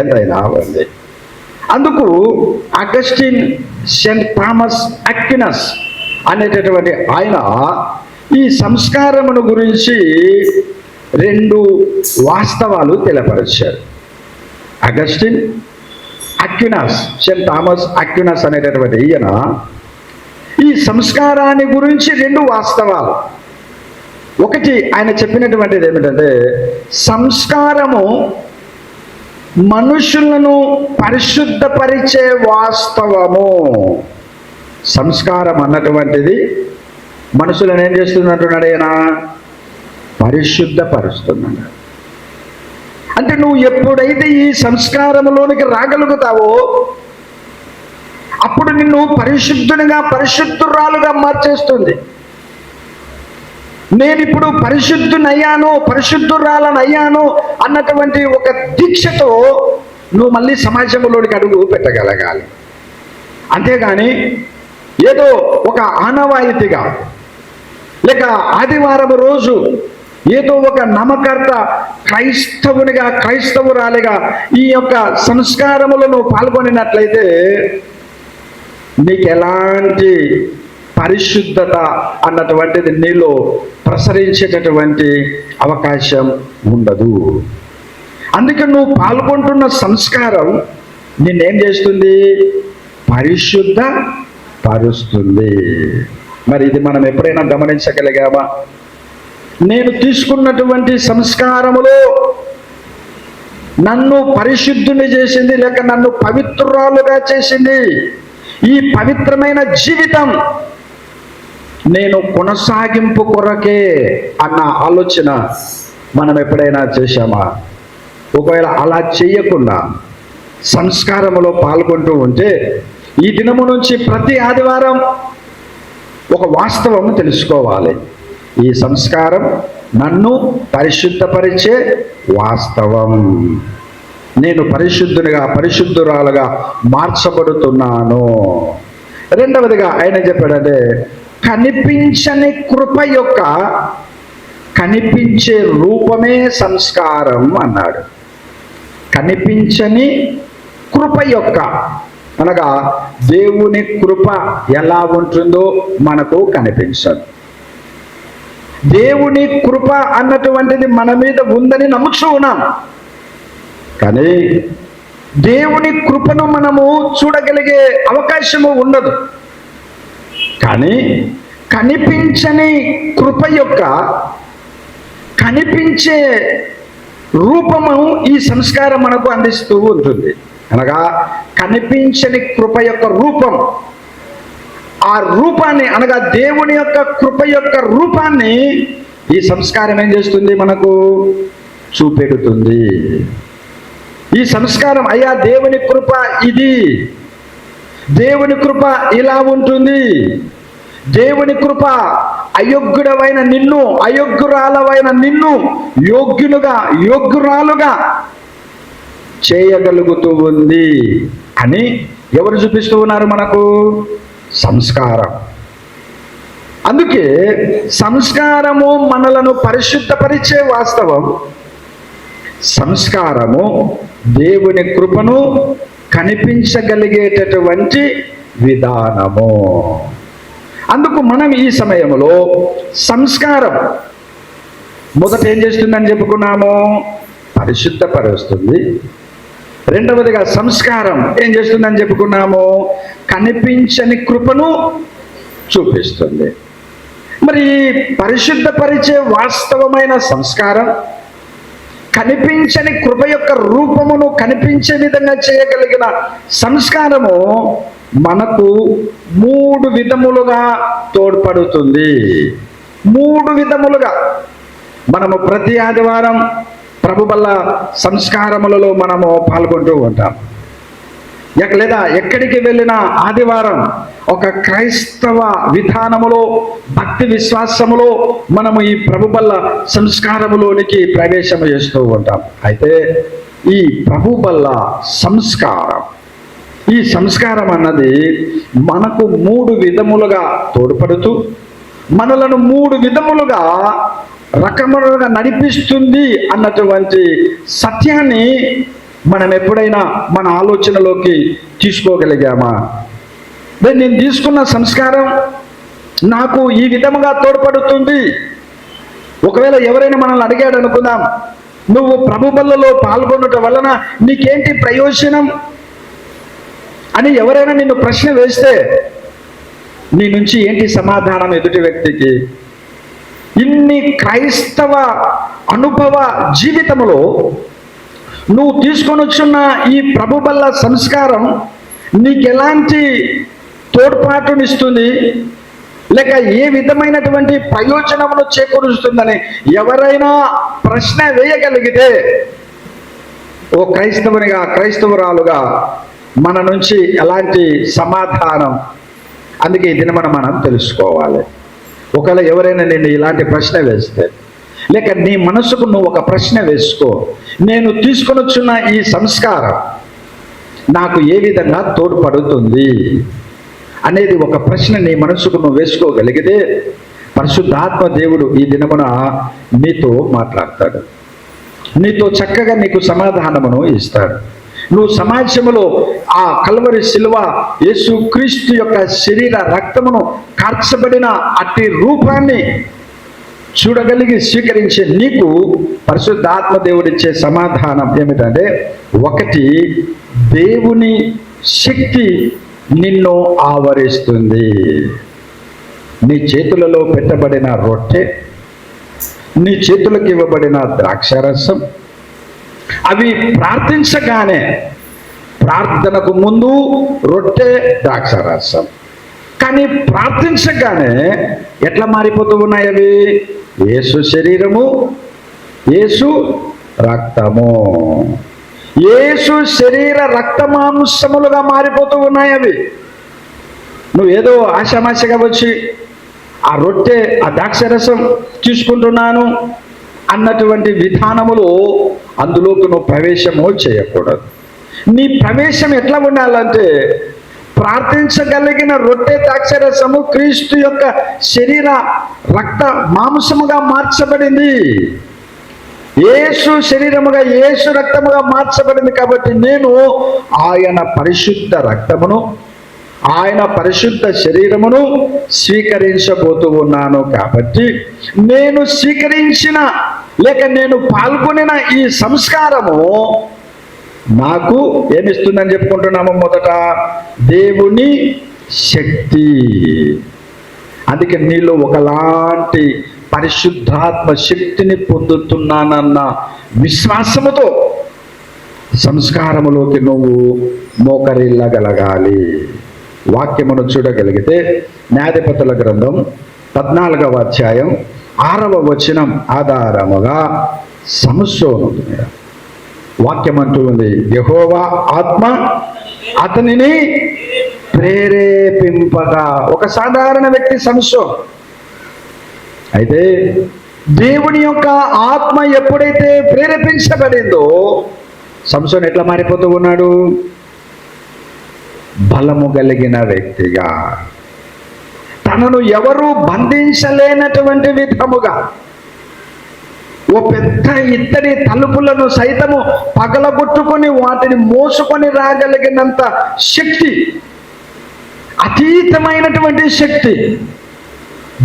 ఎంతైనా ఉంది. అందుకు అగస్టిన్ సెయింట్ థామస్ అక్వినస్ అనేటటువంటి ఆయన ఈ సంస్కారమును గురించి 2 వాస్తవాలు తెలియపరిచారు. అగస్టిన్ అక్వినస్, సెయింట్ థామస్ అక్వినస్ అనేటటువంటి ఈయన ఈ సంస్కారాన్ని గురించి 2 వాస్తవాలు. ఒకటి ఆయన చెప్పినటువంటిది ఏమిటంటే సంస్కారము మనుషులను పరిశుద్ధపరిచే వాస్తవము. సంస్కారం అన్నటువంటిది మనుషులను ఏం చేస్తున్నట్టున్నాడు? ఆయన పరిశుద్ధపరుస్తున్నాడు. అంటే నువ్వు ఎప్పుడైతే ఈ సంస్కారంలోనికి రాగలుగుతావో అప్పుడు నిన్ను పరిశుద్ధునిగా పరిశుద్ధురాలుగా మార్చేస్తుంది. నేను ఇప్పుడు పరిశుద్ధునయ్యాను, పరిశుద్ధురాలనయ్యాను అన్నటువంటి ఒక దీక్షతో నువ్వు మళ్ళీ సమాజంలోనికి అడుగు పెట్టగలగాలి. అంతేగాని ఏదో ఒక ఆనవాయితీగా లేక ఆదివారం రోజు ఏదో ఒక నమ్మకర్త క్రైస్తవునిగా క్రైస్తవురాలిగా ఈ యొక్క సంస్కారములో నువ్వు పాల్గొనినట్లయితే నీకు ఎలాంటి పరిశుద్ధత అన్నటువంటిది నీలో ప్రసరించేటటువంటి అవకాశం ఉండదు. అందుకే నువ్వు పాల్గొంటున్న సంస్కారం నిన్నేం చేస్తుంది? పరిశుద్ధ పరుస్తుంది. మరి ఇది మనం ఎప్పుడైనా గమనించగలిగామా? నేను తీసుకున్నటువంటి సంస్కారములో నన్ను పరిశుద్ధుని చేసింది, లేక నన్ను పవిత్రురాలుగా చేసింది. ఈ పవిత్రమైన జీవితం నేను కొనసాగింపు కొరకే అన్న ఆలోచన మనం ఎప్పుడైనా చేశామా? ఒకవేళ అలా చేయకుండా సంస్కారములో పాల్గొంటూ ఉంటే ఈ దినము నుంచి ప్రతి ఆదివారం ఒక వాస్తవం తెలుసుకోవాలి. ఈ సంస్కారం నన్ను పరిశుద్ధపరిచే వాస్తవం. నేను పరిశుద్ధునిగా పరిశుద్ధురాలుగా మార్చబడుతున్నాను. రెండవదిగా ఆయన చెప్పాడంటే కనిపించని కృప యొక్క కనిపించే రూపమే సంస్కారం అన్నాడు. కనిపించని కృప యొక్క అనగా దేవుని కృప ఎలా ఉంటుందో మనకు కనిపించదు. దేవుని కృప అన్నటువంటిది మన మీద ఉందని నమ్ముతూ ఉన్నాం, కానీ దేవుని కృపను మనము చూడగలిగే అవకాశము ఉండదు. కానీ కనిపించని కృప యొక్క కనిపించే రూపము ఈ సంస్కారం మనకు అందిస్తూ ఉంటుంది. అనగా కనిపించని కృప యొక్క రూపం, ఆ రూపాన్ని అనగా దేవుని యొక్క కృప యొక్క రూపాన్ని ఈ సంస్కారం ఏం చేస్తుంది? మనకు చూపెడుతుంది. ఈ సంస్కారం అయ్యా దేవుని కృప ఇది, దేవుని కృప ఇలా ఉంటుంది, దేవుని కృప అయోగ్యుడవైన నిన్ను అయోగ్యురాలవైన నిన్ను యోగ్యురాలుగా చేయగలుగుతూ ఉంది అని ఎవరు చూపిస్తూ ఉన్నారు? మనకు సంస్కారం. అందుకే సంస్కారము మనలను పరిశుద్ధపరిచే వాస్తవం. సంస్కారము దేవుని కృపను కనిపించగలిగేటటువంటి విధానము. అందుకు మనం ఈ సమయంలో సంస్కారం మొదట ఏం చేస్తుందని చెప్పుకున్నాము? పరిశుద్ధపరుస్తుంది. రెండవదిగా సంస్కారం ఏం చేస్తుందని చెప్పుకున్నాము? కనిపించని కృపను చూపిస్తుంది. మరి పరిశుద్ధపరిచే వాస్తవమైన సంస్కారం కనిపించని కృప యొక్క రూపమును కనిపించే విధంగా చేయగలిగిన సంస్కారము మనకు 3 విధములుగా తోడ్పడుతుంది. 3 విధములుగా మనము ప్రతి ఆదివారం ప్రభు వల్ల సంస్కారములలో మనము పాల్గొంటూ ఉంటాం. లేదా ఎక్కడికి వెళ్ళినా ఆదివారం ఒక క్రైస్తవ విధానములో భక్తి విశ్వాసములో మనము ఈ ప్రభు వల్ల సంస్కారములోనికి ప్రవేశం చేస్తూ ఉంటాం. అయితే ఈ ప్రభు వల్ల సంస్కారం, ఈ సంస్కారం అన్నది మనకు 3 విధములుగా తోడ్పడుతూ మనలను 3 విధములుగా రకములుగా నడిపిస్తుంది అన్నటువంటి సత్యాన్ని మనం ఎప్పుడైనా మన ఆలోచనలోకి తీసుకోగలిగామా? నేను తీసుకున్న సంస్కారం నాకు ఈ విధముగా తోడ్పడుతుంది. ఒకవేళ ఎవరైనా మనల్ని అడిగాడు అనుకుందాం, నువ్వు ప్రభు బల్లలో పాల్గొనటం వలన నీకేంటి ప్రయోజనం అని ఎవరైనా నిన్ను ప్రశ్న వేస్తే నీ నుంచి ఏంటి సమాధానం ఎదుటి వ్యక్తికి? ఇన్ని క్రైస్తవ అనుభవ జీవితంలో నువ్వు తీసుకొని వచ్చున్న ఈ ప్రభు బల్ల సంస్కారం నీకు ఎలాంటి తోడ్పాటునిస్తుంది, లేక ఏ విధమైనటువంటి ప్రయోజనమును చేకూరుస్తుందని ఎవరైనా ప్రశ్న వేయగలిగితే ఓ క్రైస్తవునిగా క్రైస్తవురాలుగా మన నుంచి ఎలాంటి సమాధానం? అందుకే ఈ దినమన మనం తెలుసుకోవాలి. ఒకవేళ ఎవరైనా నిన్ను ఇలాంటి ప్రశ్న వేస్తే లేక నీ మనసుకు నువ్వు ఒక ప్రశ్న వేసుకో, నేను తీసుకొని వచ్చిన ఈ సంస్కారం నాకు ఏ విధంగా తోడ్పడుతుంది అనేది ఒక ప్రశ్న నీ మనసుకు నువ్వు వేసుకోగలిగితే పరిశుద్ధాత్మ దేవుడు ఈ దినమున నీతో మాట్లాడతాడు, నీతో చక్కగా నీకు సమాధానమును ఇస్తాడు. నువ్వు సమాజంలో ఆ కల్వరి శిలువ యేసు క్రీస్తు యొక్క శరీర రక్తమును కార్చబడిన అట్టి రూపాన్ని చూడగలిగి స్వీకరించే నీకు పరిశుద్ధాత్మ దేవుడిచ్చే సమాధానం ఏమిటంటే, ఒకటి, దేవుని శక్తి నిన్ను ఆవరిస్తుంది. నీ చేతులలో పెట్టబడిన రొట్టె, నీ చేతులకు ఇవ్వబడిన ద్రాక్షారసం, అవి ప్రార్థించగానే, ప్రార్థనకు ముందు రొట్టె ద్రాక్షారసం, కానీ ప్రార్థించగానే ఎట్లా మారిపోతూ ఉన్నాయి అవి? యేసు శరీరము, యేసు రక్తము, యేసు శరీర రక్తమాంసములుగా మారిపోతూ ఉన్నాయి అవి. నువ్వు ఏదో ఆశామాషగా వచ్చి ఆ రొట్టె ఆ ద్రాక్షరసం తీసుకుంటున్నాను అన్నటువంటి విధానములో అందులోకి నువ్వు ప్రవేశము చేయకూడదు. నీ ప్రవేశం ఎట్లా ఉండాలంటే, ప్రార్థించగలిగిన రొట్టె ద్రాక్షరసము క్రీస్తు యొక్క శరీర రక్త మాంసముగా మార్చబడింది, యేసు శరీరముగా యేసు రక్తముగా మార్చబడింది. కాబట్టి నేను ఆయన పరిశుద్ధ రక్తమును, ఆయన పరిశుద్ధ శరీరమును స్వీకరించబోతూ ఉన్నాను. కాబట్టి నేను స్వీకరించిన లేక నేను పాల్గొనిన ఈ సంస్కారము నాకు ఏమిస్తుందని చెప్పుకుంటున్నాము? మొదట, దేవుని శక్తి. అందుకే నీలో ఒకలాంటి పరిశుద్ధాత్మ శక్తిని పొందుతున్నానన్న విశ్వాసముతో సంస్కారములోకి నువ్వు మోకరిల్లగలగాలి. వాక్యమును చూడగలిగితే న్యాయాధిపతుల గ్రంథం 14వ అధ్యాయం 6వ వచనం ఆధారముగా సంసోను వాక్యం అంటూ ఉంది, యెహోవా ఆత్మ అతనిని ప్రేరేపింపగా. ఒక సాధారణ వ్యక్తి సంసోను. అయితే దేవుని యొక్క ఆత్మ ఎప్పుడైతే ప్రేరేపించబడిందో సంసోను ఎట్లా మారిపోతూ ఉన్నాడు? బలము కలిగిన వ్యక్తిగా, తనను ఎవరు బంధించలేనటువంటి విధముగా, ఓ పెద్ద ఇత్తడి తలుపులను సైతము పగలగొట్టుకొని వాటిని మోసుకొని రాగలిగినంత శక్తి, అతీతమైనటువంటి శక్తి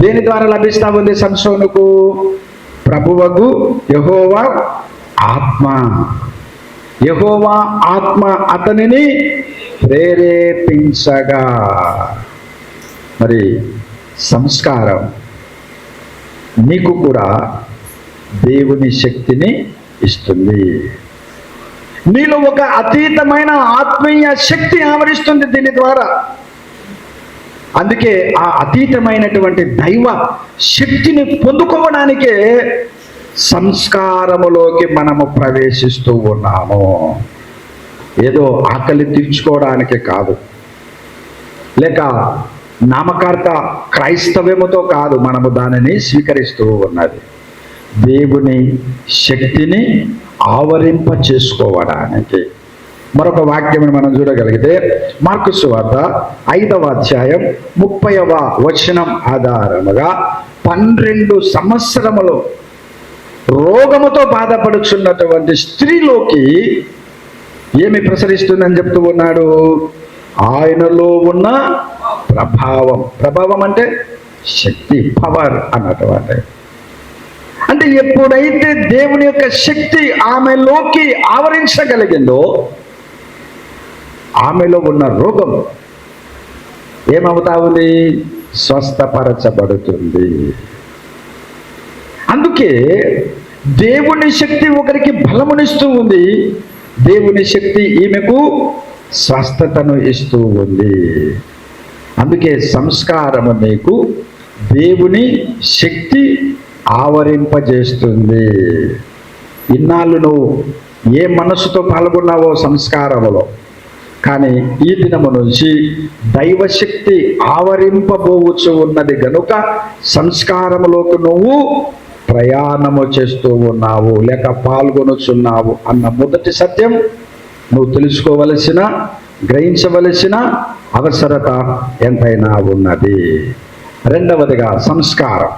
దేని ద్వారా లభిస్తా ఉంది సంసోనుకు? ప్రభువగు యెహోవా ఆత్మ. యెహోవా ఆత్మ అతనిని ప్రేరేపించగా. మరి సంస్కారం నీకు కూడా దేవుని శక్తిని ఇస్తుంది. నీలో ఒక అతీతమైన ఆత్మీయ శక్తి ఆవరిస్తుంది దీని ద్వారా. అందుకే ఆ అతీతమైనటువంటి దైవ శక్తిని పొందుకోవడానికే సంస్కారములోకి మనము ప్రవేశిస్తూ ఉన్నాము. ఏదో ఆకలి తీర్చుకోవడానికి కాదు, లేక నామకార్థ క్రైస్తవ్యముతో కాదు మనము దానిని స్వీకరిస్తూ ఉన్నది. దేవుని శక్తిని ఆవరింప చేసుకోవడానికి. మరొక వాక్యమును మనం చూడగలిగితే మార్కు సువార్త 5వ అధ్యాయం 30వ వచనం ఆధారముగా 12 సంవత్సరములు రోగముతో బాధపడుచున్నటువంటి స్త్రీలోకి ఏమి ప్రసరిస్తుందని చెప్తూ ఉన్నాడు? ఆయనలో ఉన్న ప్రభావం. ప్రభావం అంటే శక్తి, పవర్ అన్నటువంటి. అంటే ఎప్పుడైతే దేవుని యొక్క శక్తి ఆమెలోకి ఆవరించగలిగిందో ఆమెలో ఉన్న రోగం ఏమవుతా ఉంది? స్వస్థపరచబడుతుంది. అందుకే దేవుని శక్తి ఒకరికి బలమునిస్తూ ఉంది, దేవుని శక్తి ఈమెకు స్వస్థతను ఇస్తూ ఉంది. అందుకే సంస్కారము నీకు దేవుని శక్తి ఆవరింపజేస్తుంది. ఇన్నాళ్ళు నువ్వు ఏ మనస్సుతో పాల్గొన్నావో సంస్కారములో, కానీ ఈ దినము నుంచి దైవశక్తి ఆవరింపబోవచ్చు ఉన్నది గనుక సంస్కారములోకి నువ్వు ప్రయాణము చేస్తూ ఉన్నావు లేక పాల్గొనుచున్నావు అన్న మొదటి సత్యం నువ్వు తెలుసుకోవలసిన, గ్రహించవలసిన అవసరత ఎంతైనా ఉన్నది. రెండవదిగా సంస్కారం.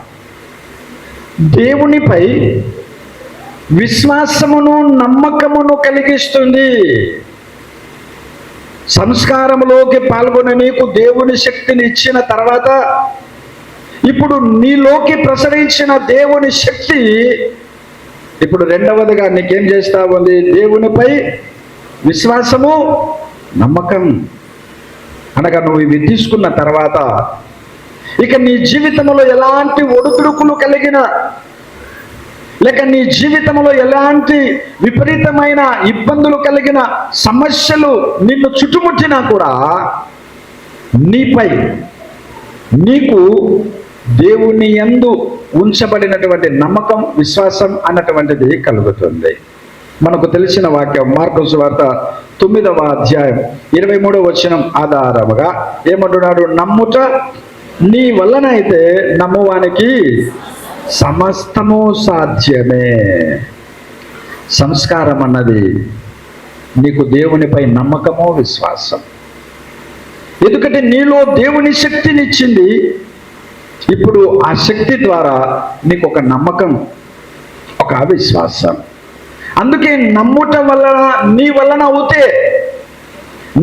దేవునిపై విశ్వాసమును, నమ్మకమును కలిగిస్తుంది. సంస్కారములోకి పాల్గొని నీకు దేవుని శక్తిని ఇచ్చిన తర్వాత ఇప్పుడు నీలోకి ప్రసరించిన దేవుని శక్తి ఇప్పుడు రెండవదిగా నీకేం చేస్తా ఉంది? దేవునిపై విశ్వాసము, నమ్మకం. అనగా నువ్వు ఇవి తీసుకున్న తర్వాత ఇక నీ జీవితంలో ఎలాంటి ఒడిదుడుకులు కలిగిన, లేక నీ జీవితంలో ఎలాంటి విపరీతమైన ఇబ్బందులు కలిగిన, సమస్యలు నిన్ను చుట్టుముట్టినా కూడా నీపై, నీకు దేవుని యందు ఉంచబడినటువంటి నమ్మకం, విశ్వాసం అన్నటువంటిది కలుగుతుంది. మనకు తెలిసిన వాక్యం మార్కు సువార్త 9వ అధ్యాయం 23వ వచనం ఆధారముగా ఏమంటున్నాడు? నమ్ముట నీ వలనైతే నమ్మువానికి సమస్తము సాధ్యమే. సంస్కారం అన్నది నీకు దేవునిపై నమ్మకము, విశ్వాసం. ఎందుకంటే నీలో దేవుని శక్తినిచ్చింది. ఇప్పుడు ఆ శక్తి ద్వారా నీకు ఒక నమ్మకం, ఒక విశ్వాసం. అందుకే నమ్ముట వలన, నీ వలన అవుతే,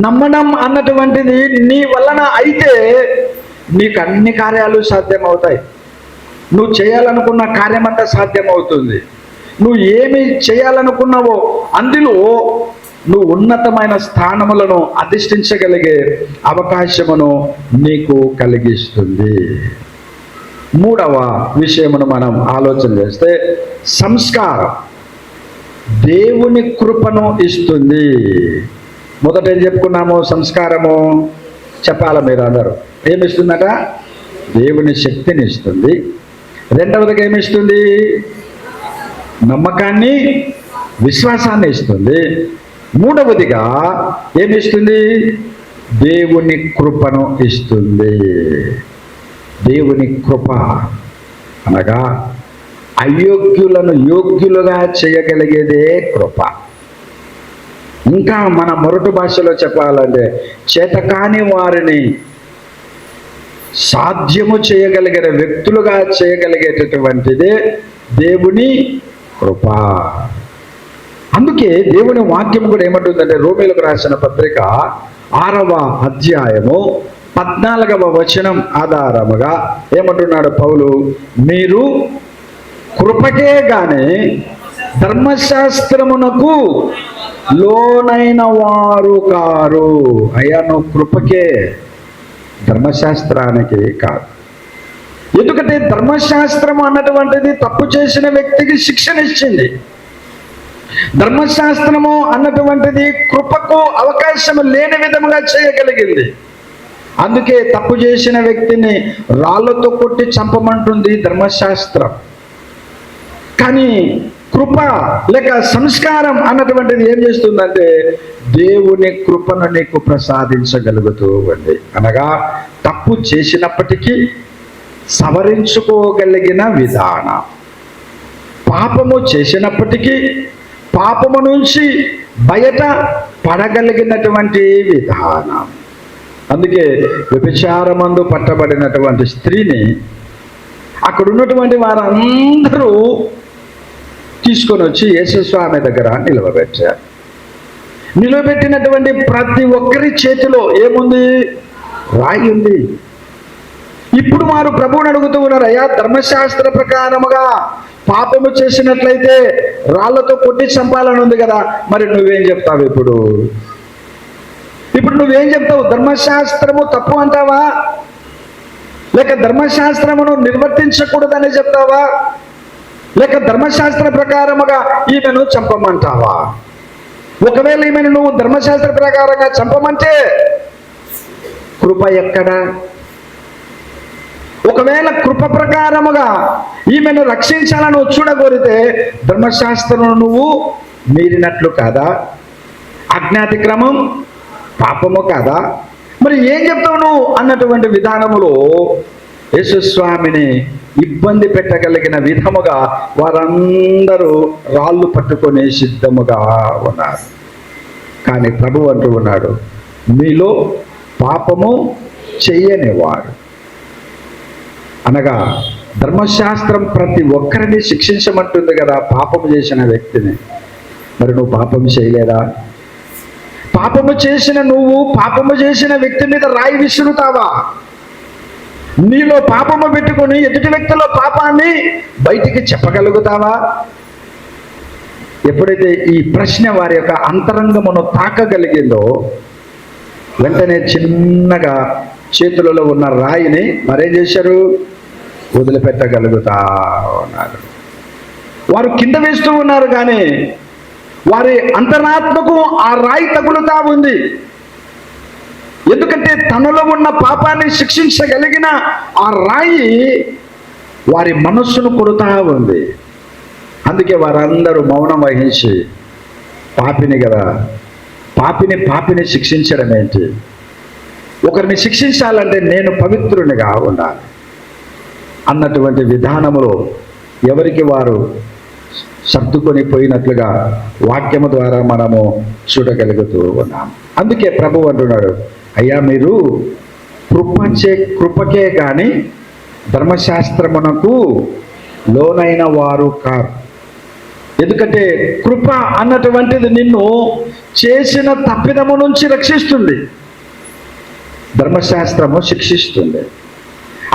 నమ్మడం అన్నటువంటిది నీ వలన అయితే నీకు అన్ని కార్యాలు సాధ్యమవుతాయి. నువ్వు చేయాలనుకున్న కార్యమంతా సాధ్యమవుతుంది. నువ్వు ఏమి చేయాలనుకున్నావో అందులో నువ్వు ఉన్నతమైన స్థానములను అధిష్ఠించగలిగే అవకాశమును నీకు కలిగిస్తుంది. మూడవ విషయమును మనం ఆలోచన చేస్తే సంస్కారం దేవుని కృపను ఇస్తుంది. మొదట ఏం చెప్పుకున్నాము? సంస్కారము చెప్పాలి మీరు అందరూ. ఏమిస్తుందట? దేవుని శక్తిని ఇస్తుంది. రెండవదిగా ఏమిస్తుంది? నమ్మకాన్ని, విశ్వాసాన్ని ఇస్తుంది. మూడవదిగా ఏమిస్తుంది? దేవుని కృపను ఇస్తుంది. దేవుని కృప అనగా అయోగ్యులను యోగ్యులుగా చేయగలిగేదే కృప. ఇంకా మన మొరటు భాషలో చెప్పాలంటే చేతకాని వారిని సాధ్యము చేయగలిగిన వ్యక్తులుగా చేయగలిగేటటువంటిదే దేవుని కృప. అందుకే దేవుని వాక్యం కూడా ఏమంటుందంటే రోమీయులకు రాసిన పత్రిక 6వ అధ్యాయము 14వ వచనం ఆధారముగా ఏమంటున్నాడు పౌలు? మీరు కృపకే గాని ధర్మశాస్త్రమునకు లోనైన వారు కారు. అయ్యా నువ్వు కృపకే, ధర్మశాస్త్రానికి కాదు. ఎందుకంటే ధర్మశాస్త్రం అన్నటువంటిది తప్పు చేసిన వ్యక్తికి శిక్షనిచ్చింది. ధర్మశాస్త్రము అన్నటువంటిది కృపకు అవకాశం లేని విధముగా చేయగలిగింది. అందుకే తప్పు చేసిన వ్యక్తిని రాళ్లతో కొట్టి చంపమంటుంది ధర్మశాస్త్రం. కానీ కృప లేక సంస్కారం అన్నటువంటిది ఏం చేస్తుందంటే దేవుని కృపను నీకు ప్రసాదించగలుగుతూ ఉంది. అనగా తప్పు చేసినప్పటికీ సవరించుకోగలిగిన విధానం, పాపము చేసినప్పటికీ పాపము నుంచి బయట పడగలిగినటువంటి విధానం. అందుకే వ్యభిచారమందు పట్టబడినటువంటి స్త్రీని అక్కడ ఉన్నటువంటి వారందరూ తీసుకొని వచ్చి యేసుస్వామి దగ్గర నిలవబెట్టారు. నిలబెట్టినటువంటి ప్రతి ఒక్కరి చేతిలో ఏముంది? రాయి ఉంది. ఇప్పుడు వారు ప్రభువుని అడుగుతూ ఉన్నారు, అయ్యా ధర్మశాస్త్ర ప్రకారముగా పాపము చేసినట్లయితే రాళ్లతో కొట్టి చంపాలని ఉంది కదా, మరి నువ్వేం చెప్తావు? ఇప్పుడు నువ్వేం చెప్తావు? ధర్మశాస్త్రము తప్పు అంటావా, లేక ధర్మశాస్త్రమును నిర్వర్తించకూడదని చెప్తావా, లేక ధర్మశాస్త్ర ప్రకారముగా ఈమెను చంపమంటావా? ఒకవేళ ఈమెను నువ్వు ధర్మశాస్త్ర ప్రకారంగా చంపమంటే కృప ఎక్కడ? ఒకవేళ కృప ప్రకారముగా ఈమెను రక్షించాలని చూడగోరితే ధర్మశాస్త్రం నువ్వు మీరినట్లు కాదా? అజ్ఞాతిక్రమం పాపము కాదా? మరి ఏం చెప్తావు నువ్వు అన్నటువంటి విధానములో యేసుస్వామిని ఇబ్బంది పెట్టగలిగిన విధముగా వారందరూ రాళ్ళు పట్టుకొని సిద్ధముగా ఉన్నారు. కానీ ప్రభు అంటూ ఉన్నాడు, మీలో పాపము చెయ్యనివాడు, అనగా ధర్మశాస్త్రం ప్రతి ఒక్కరిని శిక్షించమంటుంది కదా పాపము చేసిన వ్యక్తిని. మరి నువ్వు పాపం చేయలేదా? పాపము చేసిన నువ్వు పాపము చేసిన వ్యక్తి మీద రాయి విసురుతావా? నీలో పాపము పెట్టుకొని ఎదుటి వ్యక్తిలో పాపాన్ని బయటికి చెప్పగలుగుతావా? ఎప్పుడైతే ఈ ప్రశ్న వారి యొక్క అంతరంగమును తాకగలిగిందో వెంటనే చిన్నగా చేతులలో ఉన్న రాయిని మరేం చేశారు? వదిలిపెట్టగలుగుతా ఉన్నారు. వారు కింద వేస్తూ ఉన్నారు, కానీ వారి అంతరాత్మకు ఆ రాయి తగులుతా ఉంది. ఎందుకంటే తనలో ఉన్న పాపాన్ని శిక్షించగలిగిన ఆ రాయి వారి మనస్సును కొడుతా ఉంది. అందుకే వారందరూ మౌనం వహించి, పాపిని కదా, పాపిని శిక్షించడం ఏంటి? ఒకరిని శిక్షించాలంటే నేను పవిత్రునిగా ఉండాలి అన్నటువంటి విధానములో ఎవరికి వారు సర్దుకొని పోయినట్లుగా వాక్యము ద్వారా మనము చూడగలుగుతూ ఉన్నాం. అందుకే ప్రభు అంటున్నాడు, అయ్యా మీరు కృపకే కానీ ధర్మశాస్త్రమునకు లోనైన వారు కారు. ఎందుకంటే కృప అన్నటువంటిది నిన్ను చేసిన తప్పిదము నుంచి రక్షిస్తుంది, ధర్మశాస్త్రము శిక్షిస్తుంది.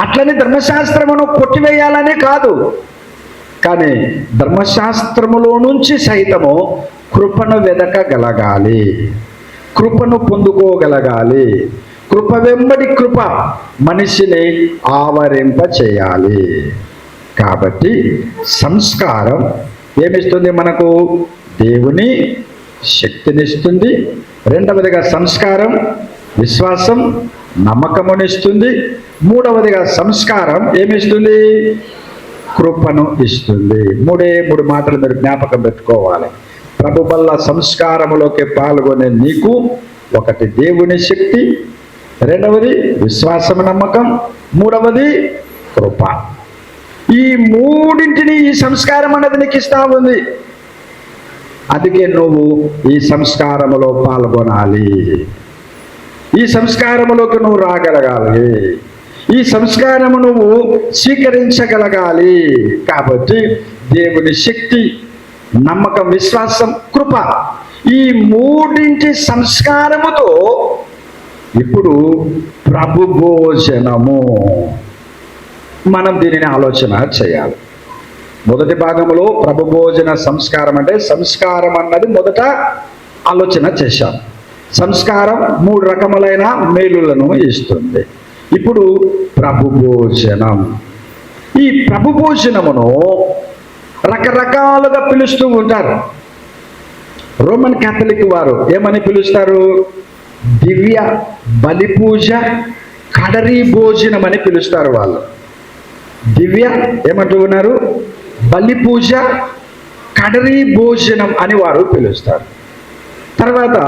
అట్లని ధర్మశాస్త్రమును కొట్టివేయాలని కాదు, కానీ ధర్మశాస్త్రములో నుంచి సైతము కృపను వెదకగలగాలి, కృపను పొందుకోగలగాలి. కృప వెంబడి కృప మనిషిని ఆవరింప చేయాలి. కాబట్టి సంస్కారం ఏమిస్తుంది? మనకు దేవుని శక్తినిస్తుంది. రెండవదిగా సంస్కారం విశ్వాసం, నమ్మకమునిస్తుంది. మూడవదిగా సంస్కారం ఏమిస్తుంది? కృపను ఇస్తుంది. మూడు మాటలు మీరు జ్ఞాపకం పెట్టుకోవాలి. ప్రభు వల్ల సంస్కారములోకి పాల్గొనే నీకు ఒకటి దేవుని శక్తి, రెండవది విశ్వాసం, నమ్మకం, మూడవది కృప. ఈ మూడింటిని ఈ సంస్కారం అనేది నీకు ఇస్తా ఉంది. అందుకే నువ్వు ఈ సంస్కారములో పాల్గొనాలి, ఈ సంస్కారములోకి నువ్వు రాగలగాలి, ఈ సంస్కారము నువ్వు స్వీకరించగలగాలి. కాబట్టి దేవుని శక్తి, నమ్మకం, విశ్వాసం, కృప, ఈ మూడింటి సంస్కారముతో ఇప్పుడు ప్రభు భోజనము మనం దీనిని ఆలోచన చేయాలి. మొదటి భాగంలో ప్రభు భోజన సంస్కారం అంటే సంస్కారం అన్నది మొదట ఆలోచన చేశాం. సంస్కారం 3 రకములైన మేలులను ఇస్తుంది. ఇప్పుడు ప్రభు భోజనం. ఈ ప్రభు భోజనమును రకరకాలుగా పిలుస్తూ ఉంటారు. రోమన్ క్యాథలిక్ వారు ఏమని పిలుస్తారు? దివ్య బలి పూజ, కడరీ భోజనం అని పిలుస్తారు. వాళ్ళు దివ్య ఏమంటూ ఉన్నారు? బలి పూజ, కడరీ భోజనం అని వారు పిలుస్తారు. తర్వాత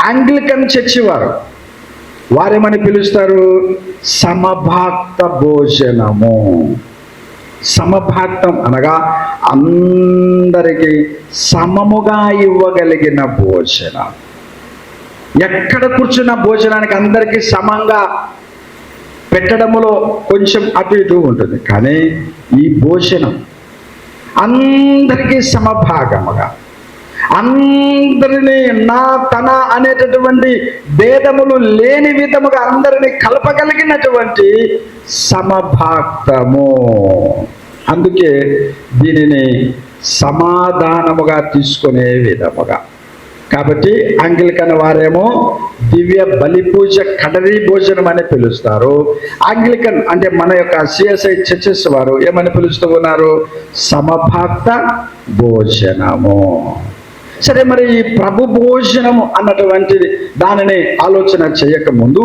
ఆంగ్లికన్ చర్చి వారేమని పిలుస్తారు? సమభాక్త భోజనము. సమభాక్తం అనగా అందరికీ సమముగా ఇవ్వగలిగిన భోజనం. ఎక్కడ కూర్చున్న భోజనానికి అందరికీ సమంగా పెట్టడములో కొంచెం అటు ఇటు ఉంటుంది, కానీ ఈ భోజనం అందరికీ సమభాగముగా, అందరినీ నా తన అనేటటువంటి భేదములు లేని విధముగా అందరినీ కలపగలిగినటువంటి సమభాక్తము. అందుకే దీనిని సమాధానముగా తీసుకునే విధముగా. కాబట్టి ఆంగ్లికన్ వారేమో దివ్య బలి పూజ, కడరీ భోజనం అని పిలుస్తారు. ఆంగ్లికన్ అంటే మన యొక్క సిఎస్ఐ చర్చెస్ వారు ఏమని పిలుస్తూ ఉన్నారు? సమభాక్త భోజనము. సరే, మరి ఈ ప్రభు భోజనము అన్నటువంటిది దానిని ఆలోచన చేయకముందు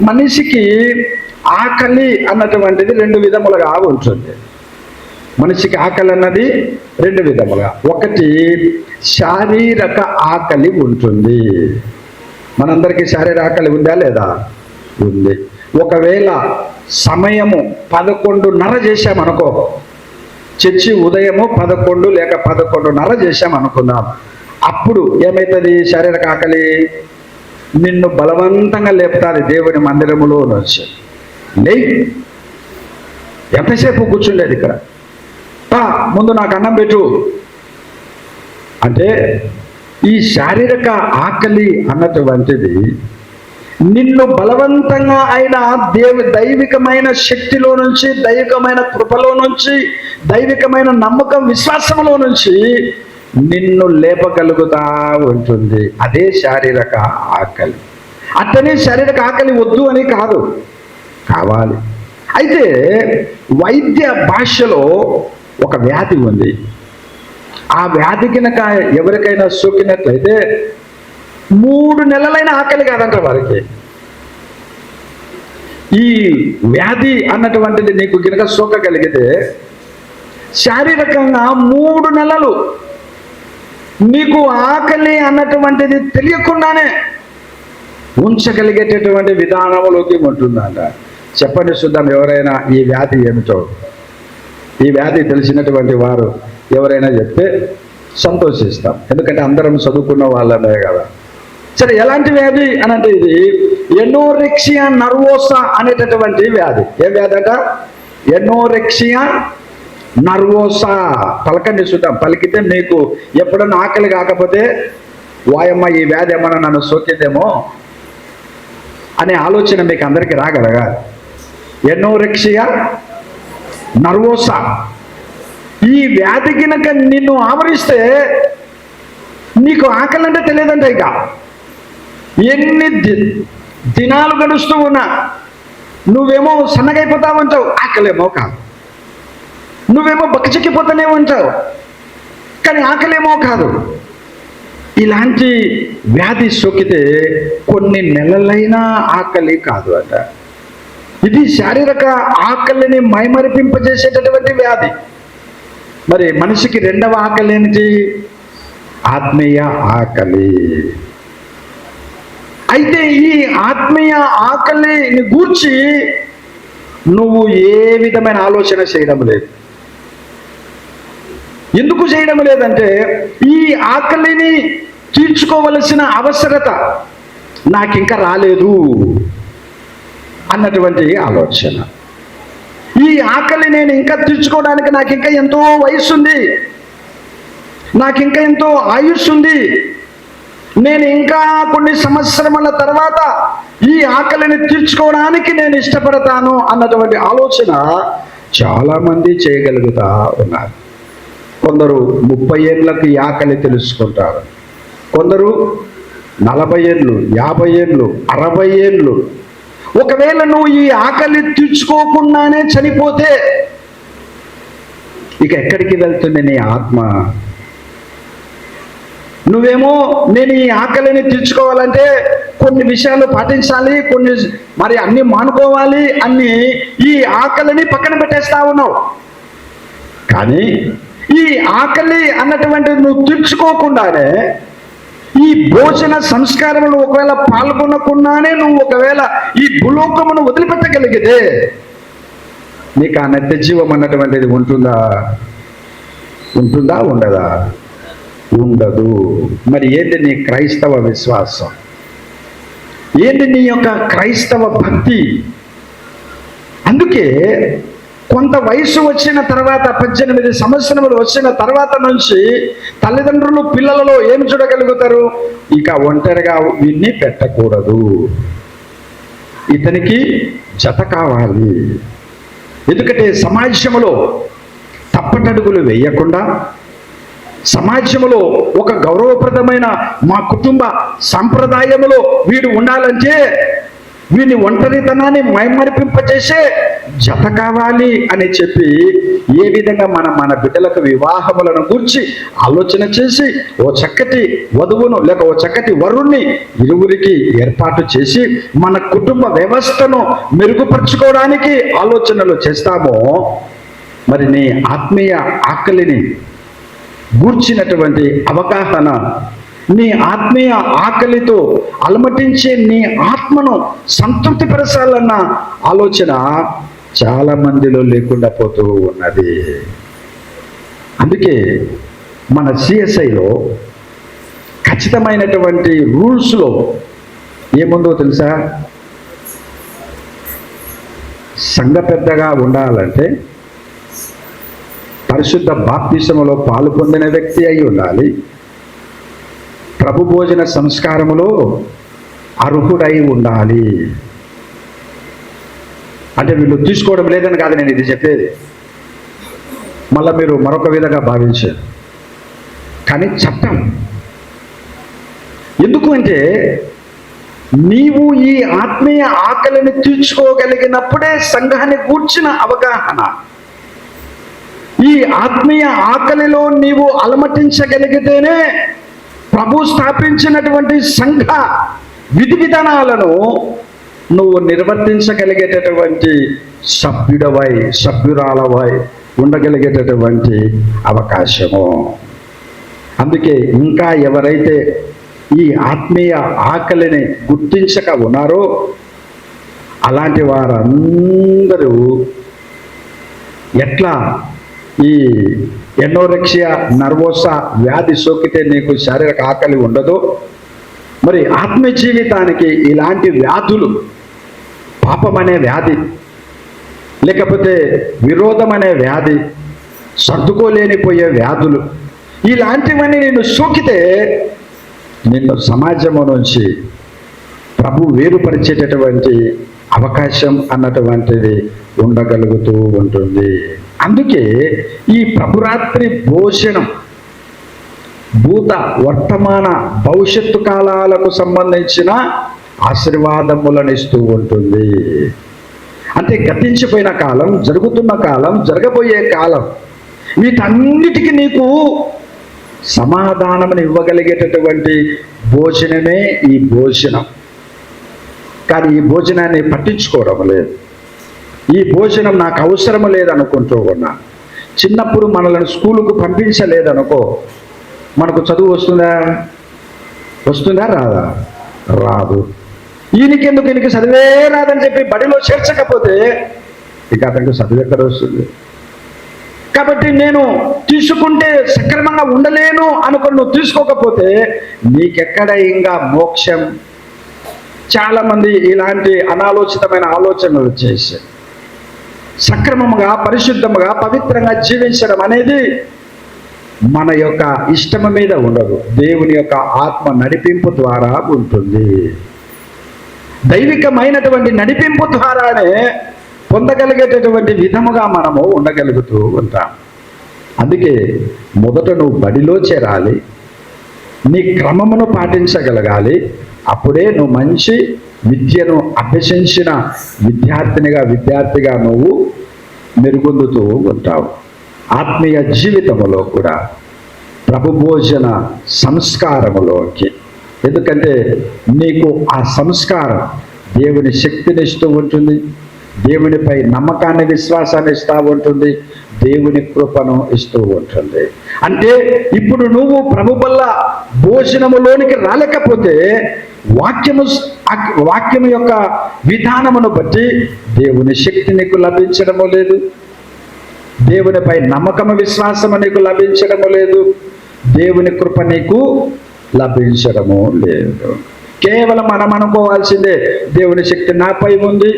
మనిషికి ఆకలి అన్నటువంటిది 2 విధములుగా ఉంటుంది. మనిషికి ఆకలి అన్నది 2 విధములుగా. ఒకటి శారీరక ఆకలి ఉంటుంది. మనందరికీ శారీరక ఆకలి ఉందా లేదా? ఉంది. ఒకవేళ సమయము 11:30 చేశామనుకో, చర్చి ఉదయము 11 లేక 11:30 చేశామనుకుందాం. అప్పుడు ఏమవుతుంది? శారీరక ఆకలి నిన్ను బలవంతంగా లేపుతాది దేవుని మందిరములో నుంచి. లేయ్, ఎంతసేపు కూర్చుండేది ఇక్కడ, ముందు నాకు అన్నం పెట్టు అంటే ఈ శారీరక ఆకలి అన్నటువంటిది నిన్ను బలవంతంగా అయిన దైవికమైన శక్తిలో నుంచి, దైవికమైన కృపలో నుంచి, దైవికమైన నమ్మకం విశ్వాసంలో నుంచి నిన్ను లేపగలుగుతా ఉంటుంది. అదే శారీరక ఆకలి. అట్టనే శారీరక ఆకలి వద్దు అని కాదు, కావాలి. అయితే వైద్య భాషలో ఒక వ్యాధి ఉంది. ఆ వ్యాధి కనుక ఎవరికైనా సోకినట్లయితే 3 నెలలైన ఆకలి కాదంట వారికి. ఈ వ్యాధి అన్నటువంటిది నీకు కనుక సోకగలిగితే శారీరకంగా 3 నెలలు నీకు ఆకలి అన్నటువంటిది తెలియకుండానే ఉంచగలిగేటటువంటి విధానంలోకి ఉంటుందంట. చెప్పండి చూద్దాం, ఎవరైనా ఈ వ్యాధి ఏమిటో, ఈ వ్యాధి తెలిసినటువంటి వారు ఎవరైనా చెప్తే సంతోషిస్తాం, ఎందుకంటే అందరం చదువుకున్న వాళ్ళమే కదా. సరే, ఎలాంటి వ్యాధి అని అంటే ఇది ఎనోరెక్సియా నర్వోసా అనేటటువంటి వ్యాధి. ఏ వ్యాధి అంట? Anorexia nervosa. పలకండి చూద్దాం, పలికితే మీకు ఎప్పుడన్నా ఆకలి కాకపోతే వాయమ్మ ఈ వ్యాధి ఏమన్నా నన్ను సోకిద్దేమో అనే ఆలోచన మీకు అందరికీ రాగలగా? Anorexia nervosa. ఈ వ్యాధి కనుక నిన్ను ఆవరిస్తే నీకు ఆకలి అంటే తెలియదంట. ఇక ఎన్ని దినాలు గడుస్తూ ఉన్నా నువ్వేమో సన్నగైపోతావంటావు, ఆకలేమో కాదు. నువ్వేమో బక్కచిక్కిపోతానే ఉంటావు, కానీ ఆకలేమో కాదు. ఇలాంటి వ్యాధి సోకితే కొన్ని నెలలైనా ఆకలి కాదు అట. ఇది శారీరక ఆకలిని మైమరిపింపజేసేటటువంటి వ్యాధి. మరి మనిషికి రెండవ ఆకలి ఏమిటి? ఆత్మీయ ఆకలి. అయితే ఈ ఆత్మీయ ఆకలిని గూర్చి నువ్వు ఏ విధమైన ఆలోచన చేయడం లేదు. ఎందుకు చేయడం లేదంటే ఈ ఆకలిని తీర్చుకోవలసిన అవసరత నాకింకా రాలేదు అన్నటువంటి ఆలోచన. ఈ ఆకలి నేను ఇంకా తీర్చుకోవడానికి నాకు ఇంకా ఎంతో వయసు ఉంది, నాకు ఇంకా ఎంతో ఆయుష్ ఉంది, నేను ఇంకా కొన్ని సంవత్సరముల తర్వాత ఈ ఆకలిని తీర్చుకోవడానికి నేను ఇష్టపడతాను అన్నటువంటి ఆలోచన చాలామంది చేయగలుగుతా ఉన్నారు. కొందరు 30 ఏళ్ళకి ఈ ఆకలి తెలుసుకుంటారు, కొందరు 40 ఏళ్ళు, 50 ఏళ్ళు, 60 ఏళ్ళు. ఒకవేళ నువ్వు ఈ ఆకలి తీర్చుకోకుండానే చనిపోతే ఇక ఎక్కడికి వెళ్తుంది నీ ఆత్మ? నువ్వేమో నేను ఈ ఆకలిని తీర్చుకోవాలంటే కొన్ని విషయాలు పాటించాలి, కొన్ని మరి అన్ని మానుకోవాలి అన్ని ఈ ఆకలిని పక్కన పెట్టేస్తా ఉన్నావు. కానీ ఈ ఆకలి అన్నటువంటిది నువ్వు తీర్చుకోకుండానే, ఈ భోజన సంస్కారంలో ఒకవేళ పాల్గొనకుండానే నువ్వు ఒకవేళ ఈ భూలోకమును వదిలిపెట్టగలిగితే నీకు ఆ నిత్య జీవం అన్నటువంటిది ఉంటుందా? ఉంటుందా? ఉండదా? ఉండదు. మరి ఏంటి నీ క్రైస్తవ విశ్వాసం? ఏంటి నీ యొక్క క్రైస్తవ భక్తి? అందుకే కొంత వయసు వచ్చిన తర్వాత, 18 సంవత్సరములు వచ్చిన తర్వాత నుంచి తల్లిదండ్రులు పిల్లలలో ఏమి చూడగలుగుతారు? ఇక ఒంటరిగా వీన్ని పెట్టకూడదు, ఇతనికి జత కావాలి. ఎందుకంటే సమాజంలో తప్పటడుగులు వేయకుండా, సమాజంలో ఒక గౌరవప్రదమైన మా కుటుంబ సంప్రదాయములో వీడు ఉండాలంటే వీని ఒంటరితనాన్ని మైమరిపింపజేసే జత కావాలి అని చెప్పి ఏ విధంగా మన బిడ్డలకు వివాహములను గూర్చి ఆలోచన చేసి ఓ చక్కటి వధువును లేక ఓ చక్కటి వరుణ్ణి ఇరువురికి ఏర్పాటు చేసి మన కుటుంబ వ్యవస్థను మెరుగుపరుచుకోవడానికి ఆలోచనలు చేస్తామో, మరి నీ ఆత్మీయ ఆకలిని గూర్చినటువంటి అవగాహన నీ ఆత్మీయ ఆకలితో అలమటించే నీ ఆత్మను సంతృప్తిపరచాలన్న ఆలోచన చాలా మందిలో లేకుండా పోతూ ఉన్నది. అందుకే మన సిఎస్ఐలో ఖచ్చితమైనటువంటి రూల్స్లో ఏముందో తెలుసా? సంఘ పెద్దగా ఉండాలంటే పరిశుద్ధ బాప్తిసములో పాలు పొందిన వ్యక్తి అయి ఉండాలి, ప్రభు భోజన సంస్కారములో అర్హుడై ఉండాలి. అంటే వీళ్ళు తీసుకోవడం లేదని కాదు నేను ఇది చెప్పేది, మళ్ళీ మీరు మరొక విధంగా భావించారు. కానీ చట్టం ఎందుకు అంటే నీవు ఈ ఆత్మీయ ఆకలిని తీర్చుకోగలిగినప్పుడే సంఘాన్ని గూర్చిన అవగాహన, ఈ ఆత్మీయ ఆకలిలో నీవు అలమటించగలిగితేనే ప్రభు స్థాపించినటువంటి సంఘ విధి విధానాలను నువ్వు నిర్వర్తించగలిగేటటువంటి సభ్యురాలవై ఉండగలిగేటటువంటి అవకాశము. అందుకే ఇంకా ఎవరైతే ఈ ఆత్మీయ ఆకలిని గుర్తించక ఉన్నారో అలాంటి వారందరూ ఎట్లా ఈ ఎనోరెక్సియా నర్వోసా వ్యాధి సోకితే నీకు శారీరక ఆకలి ఉండదో, మరి ఆత్మ జీవితానికి ఇలాంటి వ్యాధులు, పాపం అనే వ్యాధి, లేకపోతే విరోధం అనే వ్యాధి, సర్దుకోలేనిపోయే వ్యాధులు, ఇలాంటివన్నీ నేను సోకితే నిన్ను సమాజము నుంచి ప్రభు వేరుపరిచేటటువంటి అవకాశం అన్నటువంటిది ఉండగలుగుతూ ఉంటుంది. అందుకే ఈ ప్రభురాత్రి భోజనం భూత వర్తమాన భవిష్యత్తు కాలాలకు సంబంధించిన ఆశీర్వాదములను ఇస్తూ ఉంటుంది. అంటే గతించిపోయిన కాలం, జరుగుతున్న కాలం, జరగబోయే కాలం, వీటన్నిటికీ నీకు సమాధానమును ఇవ్వగలిగేటటువంటి భోజనమే ఈ భోజనం. కానీ ఈ భోజనాన్ని పట్టించుకోవడం లేదు. ఈ భోజనం నాకు అవసరం లేదనుకుంటూ ఉన్నా. చిన్నప్పుడు మనల్ని స్కూలుకు పంపించలేదనుకో, మనకు చదువు వస్తుందా రాదా? రాదు. ఈయనకి చదివే రాదని చెప్పి బడిలో చేర్చకపోతే ఇక అతనికి చదువు ఎక్కడ వస్తుంది? కాబట్టి నేను తీసుకుంటే సక్రమంగా ఉండలేను అనుకుని నువ్వు తీసుకోకపోతే నీకెక్కడ ఇంకా మోక్షం? చాలామంది ఇలాంటి అనాలోచితమైన ఆలోచనలు చేసి సక్రమంగా, పరిశుద్ధముగా, పవిత్రంగా జీవించడం అనేది మన యొక్క ఇష్టం మీద ఉండదు, దేవుని యొక్క ఆత్మ నడిపింపు ద్వారా ఉంటుంది. దైవికమైనటువంటి నడిపింపు ద్వారానే పొందగలిగేటటువంటి విధముగా మనము ఉండగలుగుతూ ఉంటాం. అందుకే మొదట నువ్వు బడిలో చేరాలి, నీ క్రమమును పాటించగలగాలి. అప్పుడే నువ్వు మంచి విద్యను అభ్యసించిన విద్యార్థిగా నువ్వు మెరుగుందుతూ ఉంటావు. ఆత్మీయ జీవితములో కూడా ప్రభు భోజన సంస్కారములోకి, ఎందుకంటే నీకు ఆ సంస్కారం దేవుని శక్తిని ఇస్తూ ఉంటుంది, దేవునిపై నమ్మకాన్ని, విశ్వాసాన్ని ఇస్తూ ఉంటుంది, దేవుని కృపను ఇస్తూ ఉంటుంది. అంటే ఇప్పుడు నువ్వు ప్రభు వల్ల భోజనములోనికి రాలేకపోతే వాక్యము యొక్క విధానమును బట్టి దేవుని శక్తి నీకు లభించడము లేదు, దేవునిపై నమ్మకము, విశ్వాసము నీకు లభించడము లేదు, దేవుని కృప నీకు లభించడము లేదు. కేవలం మనం అనుకోవాల్సిందే, దేవుని శక్తి నాపై ఉంది,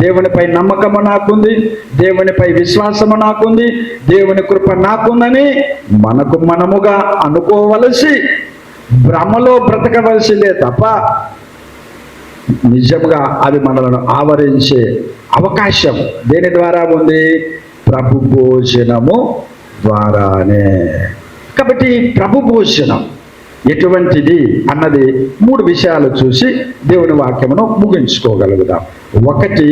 దేవునిపై నమ్మకము నాకుంది, దేవునిపై విశ్వాసము నాకుంది, దేవుని కృప నాకుందని మనముగా అనుకోవలసి భ్రమలో బ్రతకవలసిందే తప్ప నిజంగా అది మనలను ఆవరించే అవకాశం దేని ద్వారా ఉంది? ప్రభు భోజనము ద్వారానే. కాబట్టి ప్రభు భోజనం ఎటువంటిది అన్నది 3 విషయాలు చూసి దేవుని వాక్యమును ముగించుకోగలుగుదాం. ఒకటి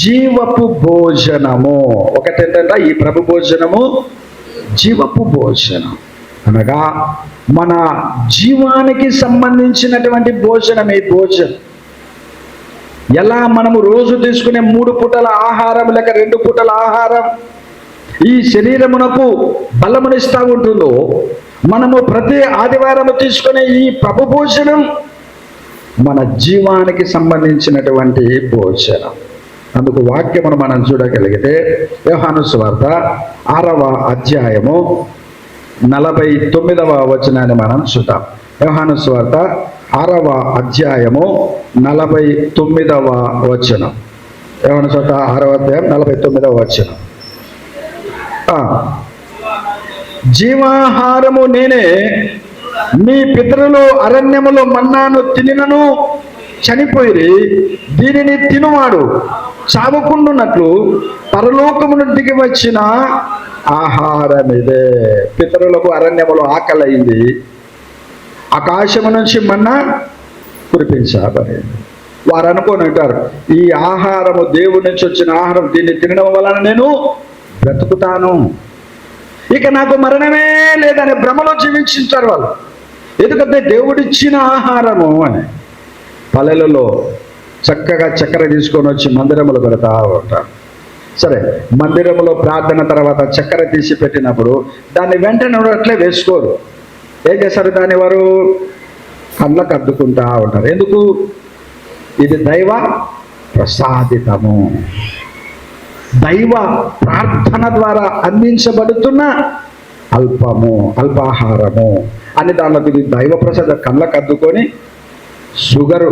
జీవపు భోజనము. ఒకటి ఏంటంటే ఈ ప్రభు భోజనము జీవపు భోజనం అనగా మన జీవానికి సంబంధించినటువంటి భోజనం. ఈ భోజనం ఎలా మనము రోజు తీసుకునే 3 పూటల ఆహారం లేక 2 పూటల ఆహారం ఈ శరీరమునకు బలమునిస్తూ ఉంటుందో, మనము ప్రతి ఆదివారం తీసుకునే ఈ ప్రభు భోజనం మన జీవానికి సంబంధించినటువంటి భోజనం. అందుకు వాక్యమును మనం చూడగలిగితే యోహాను సువార్త 6వ అధ్యాయము 49వ వచనాన్ని మనం చూద్దాం. యోహాను సువార్త 6వ అధ్యాయము 49వ వచనం. యోహాను సువార్త 6వ అధ్యాయం 49వ వచనం. జీవాహారము నేనే, మీ పితరులు అరణ్యములో మన్నాను తినినను చనిపోయి, దీనిని తినువాడు చావకుండున్నట్లు పరలోకము నుండికి వచ్చిన ఆహారం ఇదే. పితరులకు అరణ్యములో ఆకలైంది, ఆకాశము నుంచి మన్నా కురిపించబడింది. వారు అనుకొని ఉంటారు, ఈ ఆహారము దేవుడి నుంచి వచ్చిన ఆహారం, దీన్ని తినడం వలన నేను బ్రతుకుతాను, ఇక నాకు మరణమే లేదనే భ్రమలో జీవించారు వాళ్ళు. ఎందుకంటే దేవుడిచ్చిన ఆహారము అని. పల్లెలలో చక్కగా చక్కెర తీసుకొని వచ్చి మందిరములు పెడతా ఉంటారు. సరే, మందిరంలో ప్రార్థన తర్వాత చక్కెర తీసి పెట్టినప్పుడు దాన్ని వెంటనే అట్లే వేసుకోరు. ఏం చేస్తారు? దాన్ని వారు కళ్ళకు అద్దుకుంటా ఉంటారు. ఎందుకు? ఇది దైవ ప్రసాదితము, దైవ ప్రార్థన ద్వారా అందించబడుతున్న అల్పాహారము అని దానిలోకి ఇది దైవ ప్రసాద కళ్ళకు అద్దుకొని షుగరు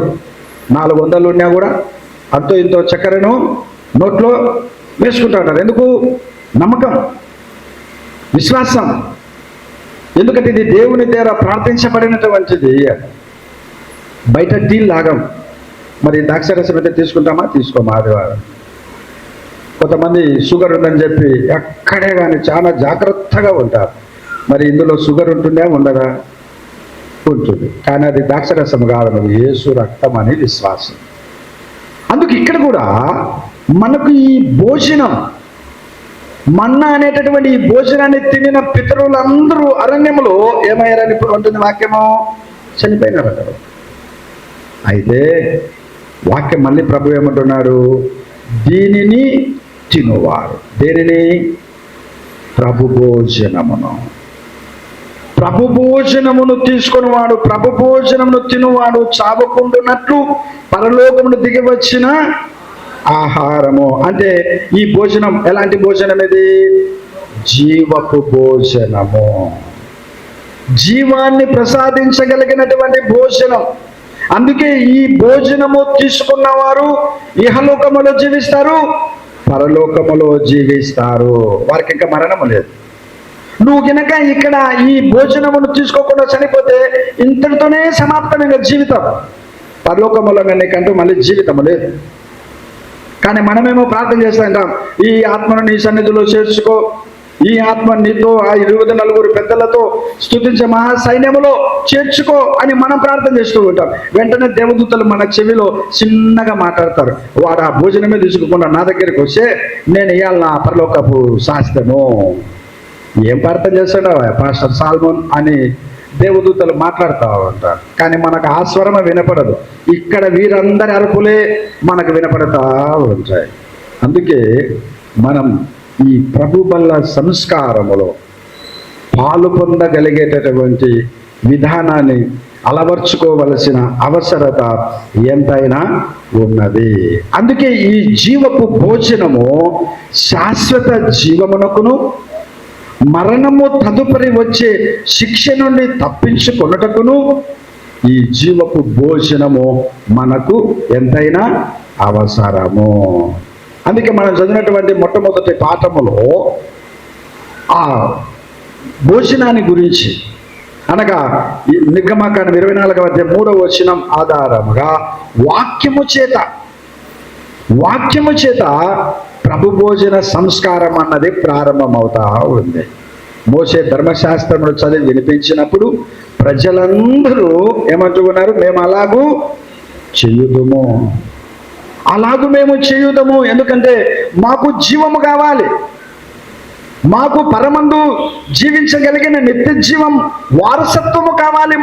400 ఉన్నా కూడా అంతో ఇంతో చక్కెరను నోట్లో వేసుకుంటా ఉంటారు. ఎందుకు? నమ్మకం, విశ్వాసం. ఎందుకంటే ఇది దేవుని ద్వారా ప్రార్థించబడినటువంటిది. బయట టీ లాగం. మరి ద్రాక్షరసం అయితే తీసుకుంటామా? తీసుకోమా? ఆదివారం కొంతమంది షుగర్ ఉందని చెప్పి ఎక్కడే కానీ చాలా జాగ్రత్తగా ఉంటారు. మరి ఇందులో షుగర్ ఉంటుందా? ఉండదా? ఉంటుంది. కానీ అది ద్రాక్షరసం కాదు, యేసు రక్తం అని విశ్వాసం. అందుకు ఇక్కడ కూడా మనకు ఈ భోజనం, మన్నా అనేటటువంటి ఈ భోజనాన్ని తినిన పితరులందరూ అరణ్యములో ఏమయ్యారని ఇప్పుడు ఉంటుంది వాక్యము, చనిపోయినారు. అయితే వాక్యం మళ్ళీ ప్రభు ఏమంటున్నాడు? దీనిని తినువారు. దేనిని? ప్రభు భోజనమును. ప్రభు భోజనమును తీసుకుని వాడు, ప్రభు భోజనమును తినువాడు చావకుండునట్లు పరలోకమును దిగి వచ్చిన ఆహారము. అంటే ఈ భోజనం ఎలాంటి భోజనం? ఇది జీవపు భోజనము, జీవాన్ని ప్రసాదించగలిగినటువంటి భోజనం. అందుకే ఈ భోజనము తీసుకున్న వారు ఇహలోకములో జీవిస్తారు, పరలోకములో జీవిస్తారు. వారికి ఇంకా మరణము లేదు. నువ్వు కనుక ఇక్కడ ఈ భోజనమును తీసుకోకుండా చనిపోతే ఇంతటితోనే సమాప్తమైన జీవితం. పరలోకములో నీకంటూ మళ్ళీ జీవితం లేదు. కానీ మనమేమో ప్రార్థన చేస్తాం, ఈ ఆత్మను నీ సన్నిధిలో చేర్చుకో, ఈ ఆత్మ నీతో ఆ 24 పెద్దలతో స్తుతించే మహాసైన్యములో చేర్చుకో అని మనం ప్రార్థన చేస్తూ ఉంటాం. వెంటనే దేవదూతలు మన చెవిలో చిన్నగా మాట్లాడతారు. వాడు ఆ భోజనమే తీసుకోకుండా నా దగ్గరికి వస్తే నేను ఇవాళ నా పరలోకపు శాస్త్రము. ఏం ప్రార్థన చేస్తాడో పాస్టర్ సాల్మోన్ అని దేవదూతలు మాట్లాడుతూ ఉంటారు. కానీ మనకు ఆ స్వరమ వినపడదు. ఇక్కడ వీరందరి అరుపులే మనకు వినపడతా ఉంటాయి. అందుకే మనం ఈ ప్రభు బల్ల సంస్కారములో పాలు పొందగలిగేటటువంటి విధానాన్ని అలవర్చుకోవలసిన అవసరత ఎంతైనా ఉన్నది. అందుకే ఈ జీవపు భోజనము శాశ్వత జీవమునకును మరణము తదుపరి వచ్చే శిక్ష నుండి తప్పించుకొనుటకును ఈ జీవపు భోజనము మనకు ఎంతైనా అవసరము. అందుకే మనం చదివినటువంటి మొట్టమొదటి పాఠములో ఆ భోజనాన్ని గురించి అనగా నిర్గమకాండం 24వ అధ్యాయం 3వ వచనం ఆధారముగా వాక్యము చేత ప్రభు భోజన సంస్కారం అన్నది ప్రారంభమవుతా ఉంది. మోషే ధర్మశాస్త్రమును చదివి వినిపించినప్పుడు ప్రజలందరూ ఏమంటూ ఉన్నారు? మేము అలాగూ మేము చేయుదము. ఎందుకంటే మాకు జీవము కావాలి, మాకు పరమందు జీవించగలిగిన నిత్య జీవం వారసత్వము కావాలి,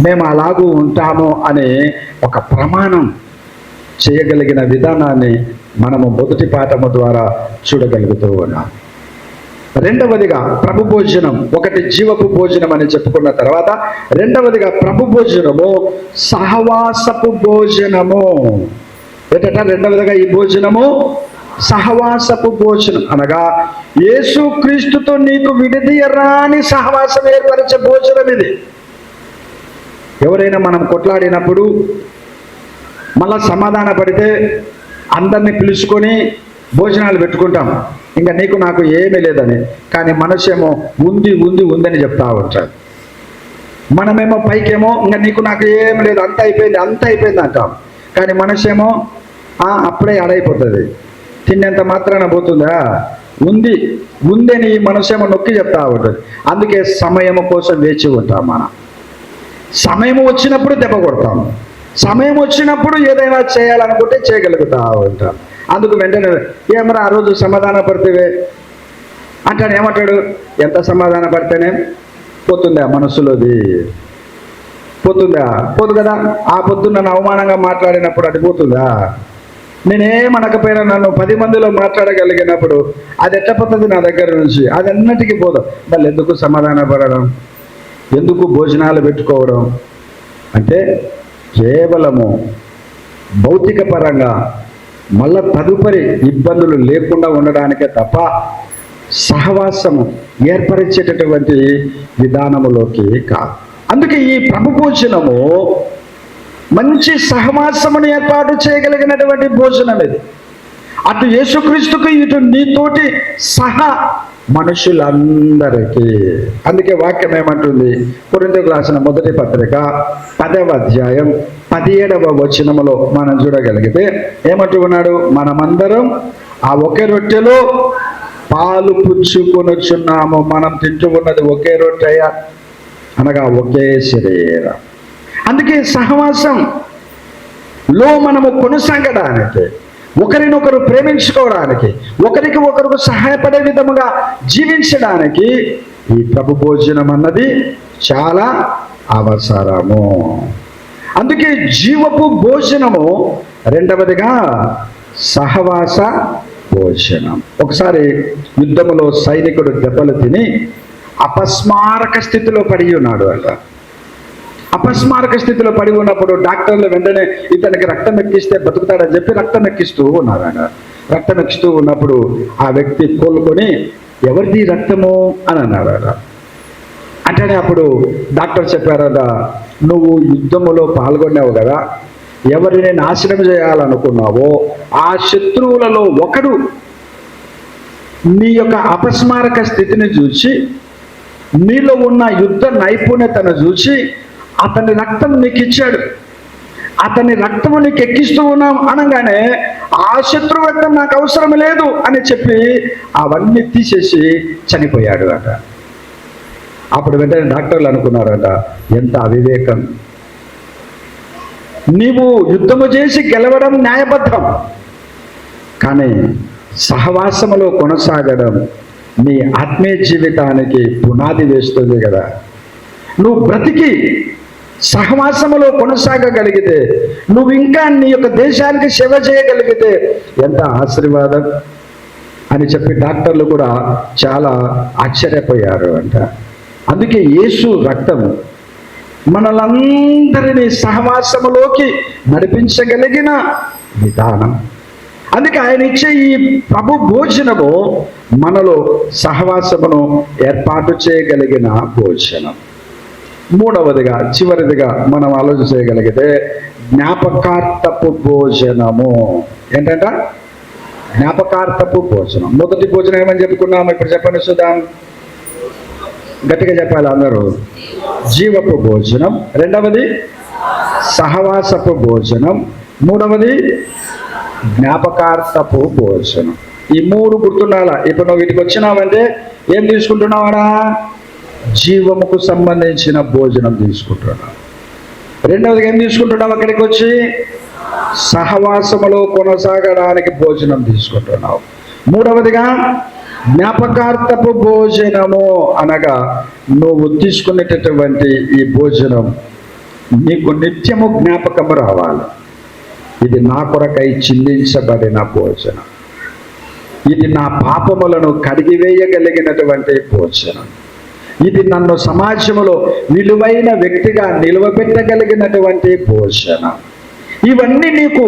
మేము అలాగూ ఉంటాము అనే ఒక ప్రమాణం చేయగలిగిన విధానాన్ని మనము మొదటి పాఠము ద్వారా చూడగలుగుతూ ఉన్నాం. రెండవదిగా ప్రభు భోజనం. ఒకటి జీవపు భోజనం అని చెప్పుకున్న తర్వాత రెండవదిగా ప్రభు భోజనము సహవాసపు భోజనము. ఏంటంట రెండవదిగా ఈ భోజనము సహవాసపు భోజనం అనగా యేసుక్రీస్తుతో నీకు విడదీయరాని సహవాసం ఏర్పరిచే భోజనం ఇది. ఎవరైనా మనం కొట్లాడినప్పుడు మళ్ళా సమాధాన పడితే అందరినీ పిలుచుకొని భోజనాలు పెట్టుకుంటాం, ఇంకా నీకు నాకు ఏమీ లేదని. కానీ మనసేమో ఉంది ఉంది ఉందని చెప్తా ఉంటాడు. మనమేమో పైకేమో ఇంకా నీకు నాకు ఏమి లేదు, అంత అయిపోయింది అంటాం. కానీ మనసేమో అప్పుడే అడైపోతుంది, తిన్నంత మాత్రాన పోతుందా, ఉందని మనసేమో నొక్కి చెప్తా ఉంటుంది. అందుకే సమయము కోసం వేచి ఉంటాం. మనం సమయం వచ్చినప్పుడు దెబ్బ కొడతాము, సమయం వచ్చినప్పుడు ఏదైనా చేయాలనుకుంటే చేయగలుగుతా ఉంటాం. అందుకు వెంటనే ఏమరా ఆ రోజు సమాధాన పడితేవే అంటాడు. ఏమంటాడు, ఎంత సమాధాన పడితేనే పోతుందా మనసులోది, పోతుందా? పోదు కదా. ఆ పొద్దు నన్ను అవమానంగా మాట్లాడినప్పుడు అది పోతుందా? నేనేమనకపోయినా నన్ను 10 మందిలో మాట్లాడగలిగినప్పుడు అది ఎట్లా పోతుంది నా దగ్గర నుంచి? అది అన్నిటికీ పోదు. మళ్ళీ ఎందుకు సమాధాన పడడం, ఎందుకు భోజనాలు పెట్టుకోవడం అంటే కేవలము భౌతిక పరంగా మళ్ళా తదుపరి ఇబ్బందులు లేకుండా ఉండడానికే తప్ప సహవాసము ఏర్పరిచేటటువంటి విధానములోకి కాదు. అందుకే ఈ ప్రభు భోజనము మంచి సహవాసమును ఏర్పాటు చేయగలిగినటువంటి భోజనం ఇది. అటు యేసుక్రీస్తుకు ఇటు నీతోటి సహా మనుషులందరికీ. అందుకే వాక్యం ఏమంటుంది? కొరింథీయులకు రాసిన మొదటి పత్రిక 10వ అధ్యాయం 17వ వచనములో మనం చూడగలిగితే ఏమంటూ ఉన్నాడు? మనమందరం ఆ ఒకే రొట్టెలో పాలు పుచ్చుకొనుచున్నాము. మనం తింటూ ఉన్నది ఒకే రొట్టె అనగా ఒకే శరీరం. అందుకే సహవాసంలో మనము కొనసాగడానికి, ఒకరినొకరు ప్రేమించుకోవడానికి, ఒకరికి ఒకరికి సహాయపడే విధముగా జీవించడానికి ఈ ప్రభు భోజనం అన్నది చాలా అవసరము. అందుకే జీవపు భోజనము, రెండవదిగా సహవాస భోజనం. ఒకసారి యుద్ధములో సైనికుడు దెబ్బలు తిని అపస్మారక స్థితిలో పడి ఉన్నాడు అంట. అపస్మారక స్థితిలో పడి ఉన్నప్పుడు డాక్టర్లు వెంటనే ఇతనికి రక్తం ఎక్కిస్తే బతుకుతాడని చెప్పి రక్తం ఎక్కిస్తూ ఉన్నారట. రక్తం ఎక్కిస్తూ ఉన్నప్పుడు ఆ వ్యక్తి కోలుకొని ఎవరిది రక్తము అని అన్నారట. అంటేనే అప్పుడు డాక్టర్ చెప్పారట, నువ్వు యుద్ధములో పాల్గొన్నావు కదా, ఎవరిని నాశనం చేయాలనుకున్నావో ఆ శత్రువులలో ఒకడు నీ యొక్క అపస్మారక స్థితిని చూసి, నీలో ఉన్న యుద్ధ నైపుణ్యతను చూసి అతని రక్తం నీకు ఇచ్చాడు, అతని రక్తము నీకు ఎక్కిస్తూ ఉన్నాం అనగానే ఆ శత్రు రక్తం నాకు అవసరం లేదు అని చెప్పి అవన్నీ తీసేసి చనిపోయాడు అట. అప్పుడు వెంటనే డాక్టర్లు అనుకున్నారట, ఎంత అవివేకం, నీవు యుద్ధము చేసి గెలవడం న్యాయబద్ధం, కానీ సహవాసములో కొనసాగడం నీ ఆత్మీయ జీవితానికి పునాది వేస్తుంది కదా. నువ్వు బ్రతికి సహవాసములో కొనసాగగలిగితే, నువ్వు ఇంకా నీ యొక్క దేశానికి సేవ చేయగలిగితే ఎంత ఆశీర్వాదం అని చెప్పి డాక్టర్లు కూడా చాలా ఆశ్చర్యపోయారు అంట. అందుకే యేసు రక్తము మనలందరినీ సహవాసములోకి నడిపించగలిగిన విధానం. అందుకే ఆయన ఇచ్చే ఈ ప్రభు భోజనము మనలో సహవాసమును ఏర్పాటు చేయగలిగిన భోజనం. మూడవదిగా, చివరిదిగా మనం ఆలోచన చేయగలిగితే జ్ఞాపకార్థపు భోజనము. ఏంటంట? జ్ఞాపకార్థపు భోజనం. మొదటి భోజనం ఏమని చెప్పుకున్నాము? ఇప్పుడు చెప్పండి చూద్దాం, గట్టిగా చెప్పాలి అందరూ. జీవపు భోజనం, రెండవది సహవాసపు భోజనం, మూడవది జ్ఞాపకార్థపు భోజనం. ఈ మూడు గుర్తుండాలా. ఇప్పుడు నువ్వు వీటికి వచ్చినావంటే ఏం తీసుకుంటున్నావరా? జీవముకు సంబంధించిన భోజనం తీసుకుంటున్నావు. రెండవదిగా ఏం తీసుకుంటున్నావు? అక్కడికి వచ్చి సహవాసములో కొనసాగడానికి భోజనం తీసుకుంటున్నావు. మూడవదిగా జ్ఞాపకార్థపు భోజనము అనగా నువ్వు తీసుకునేటటువంటి ఈ భోజనం నీకు నిత్యము జ్ఞాపకము రావాలి. ఇది నా కొరకై చిందించబడిన భోజనం. ఇది నా పాపములను కడిగివేయగలిగినటువంటి భోజనం. ఇది నన్ను సమాజంలో విలువైన వ్యక్తిగా నిలవబెట్టగలిగినటువంటి భోజనం. ఇవన్నీ నీకు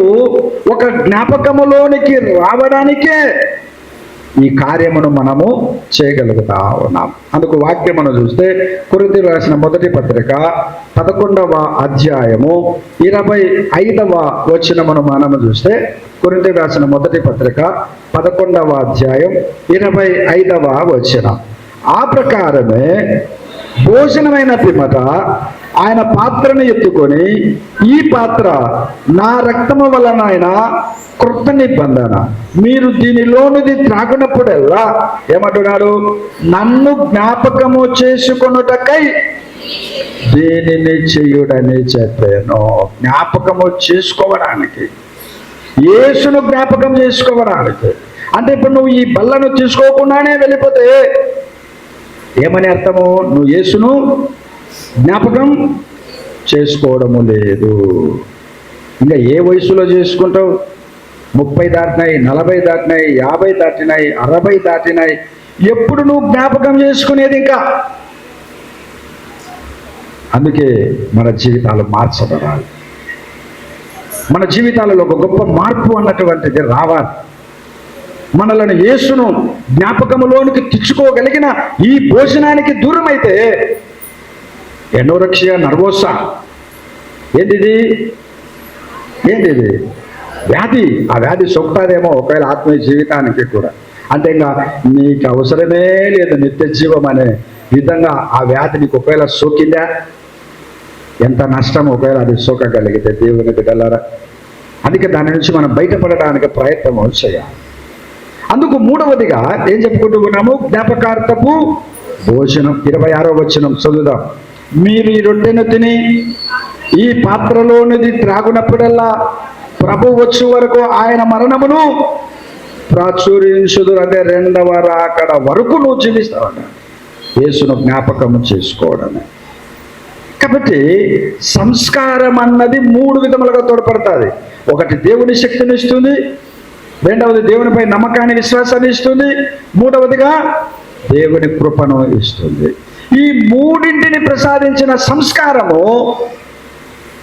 ఒక జ్ఞాపకములోనికి రావడానికే ఈ కార్యమును మనము చేయగలుగుతా ఉన్నాం. అందుకు వాక్యమును చూస్తే కొరింథీయులకు రాసిన మొదటి పత్రిక 11వ అధ్యాయము 25వ వచనమును మనము చూస్తే, కొరింథీయులకు రాసిన మొదటి పత్రిక 11వ అధ్యాయం 25వ వచనం. ఆ ప్రకారమే భోజనమైన పిమ్మట ఆయన పాత్రను ఎత్తుకొని, ఈ పాత్ర నా రక్తము వలన ఆయన కృత నిబంధన, మీరు దీనిలోనిది త్రాగునప్పుడల్లా ఏమంటున్నాడు, నన్ను జ్ఞాపకము చేసుకొనుటకై దీనిని చేయుడని చెప్పాను. జ్ఞాపకము చేసుకోవడానికి, యేసును జ్ఞాపకం చేసుకోవడానికి. అంటే ఇప్పుడు నువ్వు ఈ బల్లను తీసుకోకుండానే వెళ్ళిపోతే ఏమని అర్థము? నువ్వు యేసును జ్ఞాపకం చేసుకోవడము లేదు. ఇంకా ఏ వయసులో చేసుకుంటావు? 30 దాటినాయి, 40 దాటినాయి, 50 దాటినాయి, 60 దాటినాయి. ఎప్పుడు నువ్వు జ్ఞాపకం చేసుకునేది? ఇంకా అందుకే మన జీవితాలు మార్చబడాలి. మన జీవితాలలో ఒక గొప్ప మార్పు అన్నటువంటిది రావాలి. మనలను యేసును జ్ఞాపకములోనికి తెచ్చుకోగలిగిన ఈ భోజనానికి దూరం అయితే ఎనోరెక్సియా నర్వోసా ఏంటిది వ్యాధి. ఆ వ్యాధి సోకుతాదేమో ఒకవేళ ఆత్మీయ జీవితానికి కూడా. అంటే ఇంకా నీకు అవసరమే లేదు నిత్య జీవం అనే విధంగా ఆ వ్యాధి నీకు ఒకవేళ సోకిందా, ఎంత నష్టం ఒకవేళ అది సోకగలిగితే దేవుని బిడ్డలారా. అందుకే దాని నుంచి మనం బయటపడడానికి ప్రయత్నం చేయాలి. అందుకు మూడవదిగా ఏం చెప్పుకుంటూ ఉన్నాము? జ్ఞాపకార్థపు భోజనం. 26వ వచనం చదువుదాం. మీరు ఈ రొట్టెను తిని ఈ పాత్రలోనిది త్రాగునప్పుడల్లా ప్రభు వచ్చే వరకు ఆయన మరణమును ప్రాచుర్యించుదురు. అంటే రెండవ రాకడ వరకు నువ్వు జీవిస్తావట యేసును జ్ఞాపకం చేసుకోవడమే. కాబట్టి సంస్కారం అన్నది 3 విధములుగా తోడ్పడుతుంది. ఒకటి దేవుని శక్తిని ఇస్తుంది, రెండవది దేవునిపై నమ్మకాన్ని విశ్వాసాన్ని ఇస్తుంది, మూడవదిగా దేవుని కృపను ఇస్తుంది. ఈ మూడింటిని ప్రసాదించిన సంస్కారము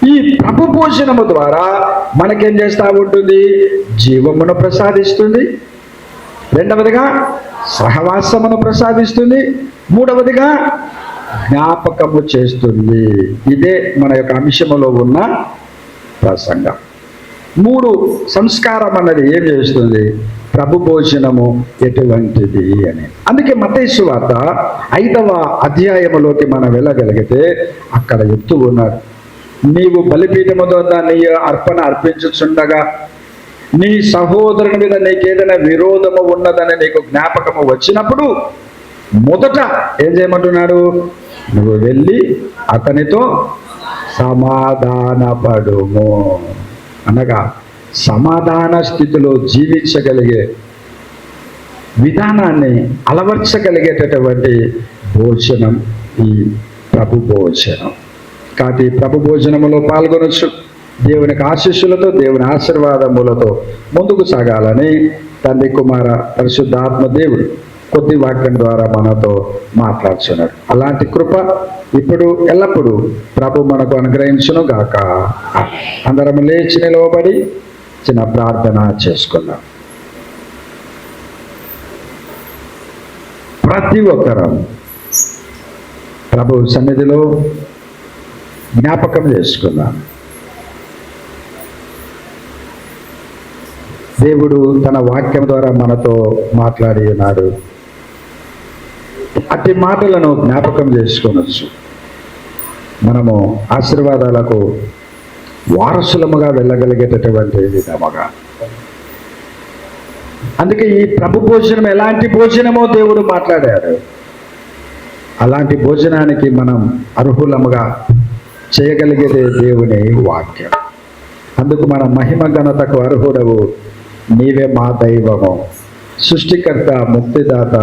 ఈ ప్రభు భోజనము ద్వారా మనకేం చేస్తూ ఉంటుంది? జీవమును ప్రసాదిస్తుంది, రెండవదిగా సహవాసమును ప్రసాదిస్తుంది, మూడవదిగా జ్ఞాపకము చేస్తుంది. ఇదే మన యొక్క అంశములో ఉన్న ప్రసంగం. 3 సంస్కారం అన్నది ఏం చేస్తుంది? ప్రభు భోజనము ఎటువంటిది అని. అందుకే మత్తయి సువార్త 5వ అధ్యాయములోకి మనం వెళ్ళగలిగితే అక్కడ చెప్తూ ఉన్నాడు, నీవు బలిపీఠము వద్ద నీ అర్పణ అర్పించుచుండగా నీ సహోదరుని మీద నీకేదైనా విరోధము ఉన్నదని నీకు జ్ఞాపకము వచ్చినప్పుడు మొదట ఏం చేయమంటున్నాడు? నువ్వు వెళ్ళి అతనితో సమాధానపడుము. అనగా సమాధాన స్థితిలో జీవించగలిగే విధానాన్ని అలవర్చగలిగేటటువంటి భోజనం ఈ ప్రభు భోజనం. కాబట్టి ప్రభు భోజనములో పాల్గొనొచ్చు. దేవునికి ఆశీస్సులతో, దేవుని ఆశీర్వాదములతో ముందుకు సాగాలని తండ్రి, కుమార, పరిశుద్ధాత్మ దేవుడు కొద్ది వాక్యం ద్వారా మనతో మాట్లాడుచున్నాడు. అలాంటి కృప ఇప్పుడు ఎల్లప్పుడూ ప్రభు మనకు అనుగ్రహించును గాక. అందరం లేచి నిలవబడి చిన్న ప్రార్థన చేసుకుందాం. ప్రతి ఒక్కరం ప్రభు సన్నిధిలో జ్ఞాపకం చేసుకుందాం. దేవుడు తన వాక్యం ద్వారా మనతో మాట్లాడి ఉన్నాడు. అట్టి మాటలను జ్ఞాపకం చేసుకోవచ్చు. మనము ఆశీర్వాదాలకు వారసులముగా వెళ్ళగలిగేటటువంటి విధముగా. అందుకే ఈ ప్రభు భోజనం ఎలాంటి భోజనమో దేవుడు మాట్లాడాడు. అలాంటి భోజనానికి మనం అర్హులముగా చేయగలిగేదే దేవుని వాక్యం. అందుకు మన మహిమ ఘనతకు అర్హుడవు నీవే, మా దైవము, సృష్టికర్త, ముక్తిదాత,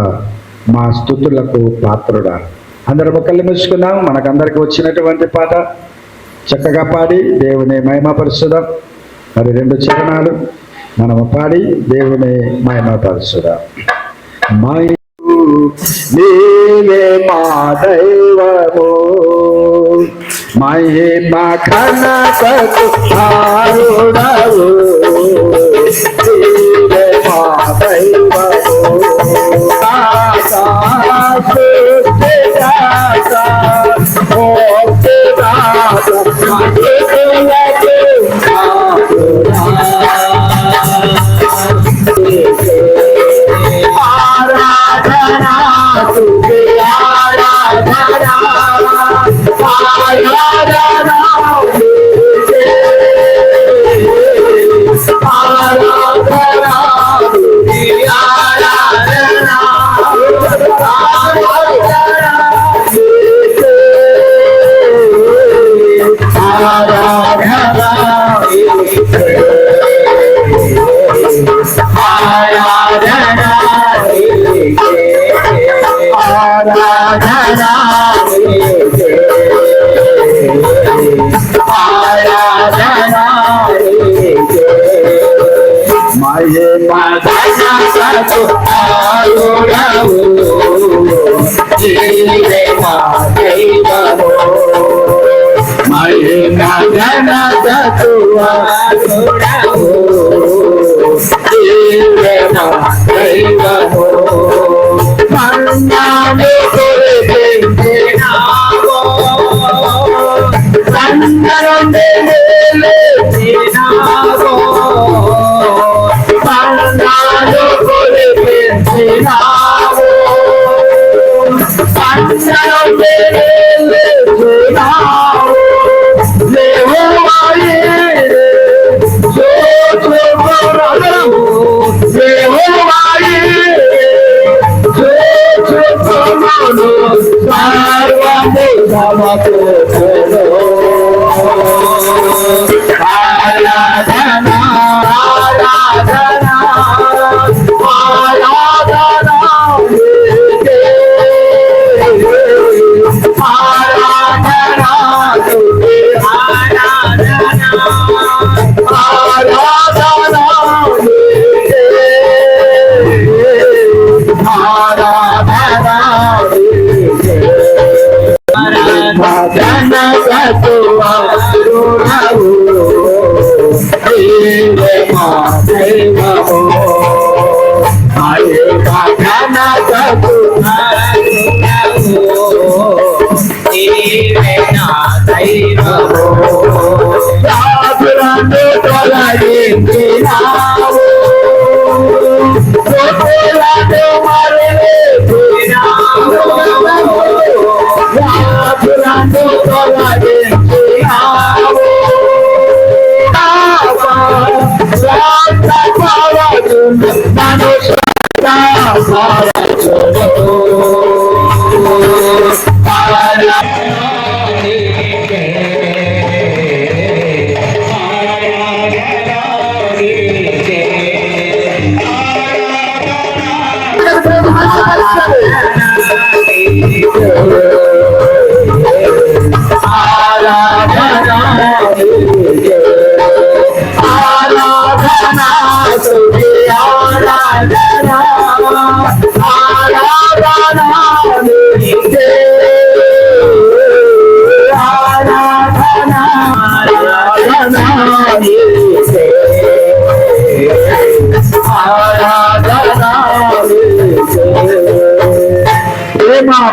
మా స్తుతులకు పాత్రుడా. అందరం కళ్ళు మూసుకున్నాం. మనకందరికి వచ్చినటువంటి పాట చక్కగా పాడి దేవుని మహిమపరుచుదాం. మరి 2 చరణాలు మనము పాడి దేవుని మహిమపరచుదా. నీవే మా దైవము, మహిమ ఘనతకు ఆరుడవు, నీవే మా దైవము,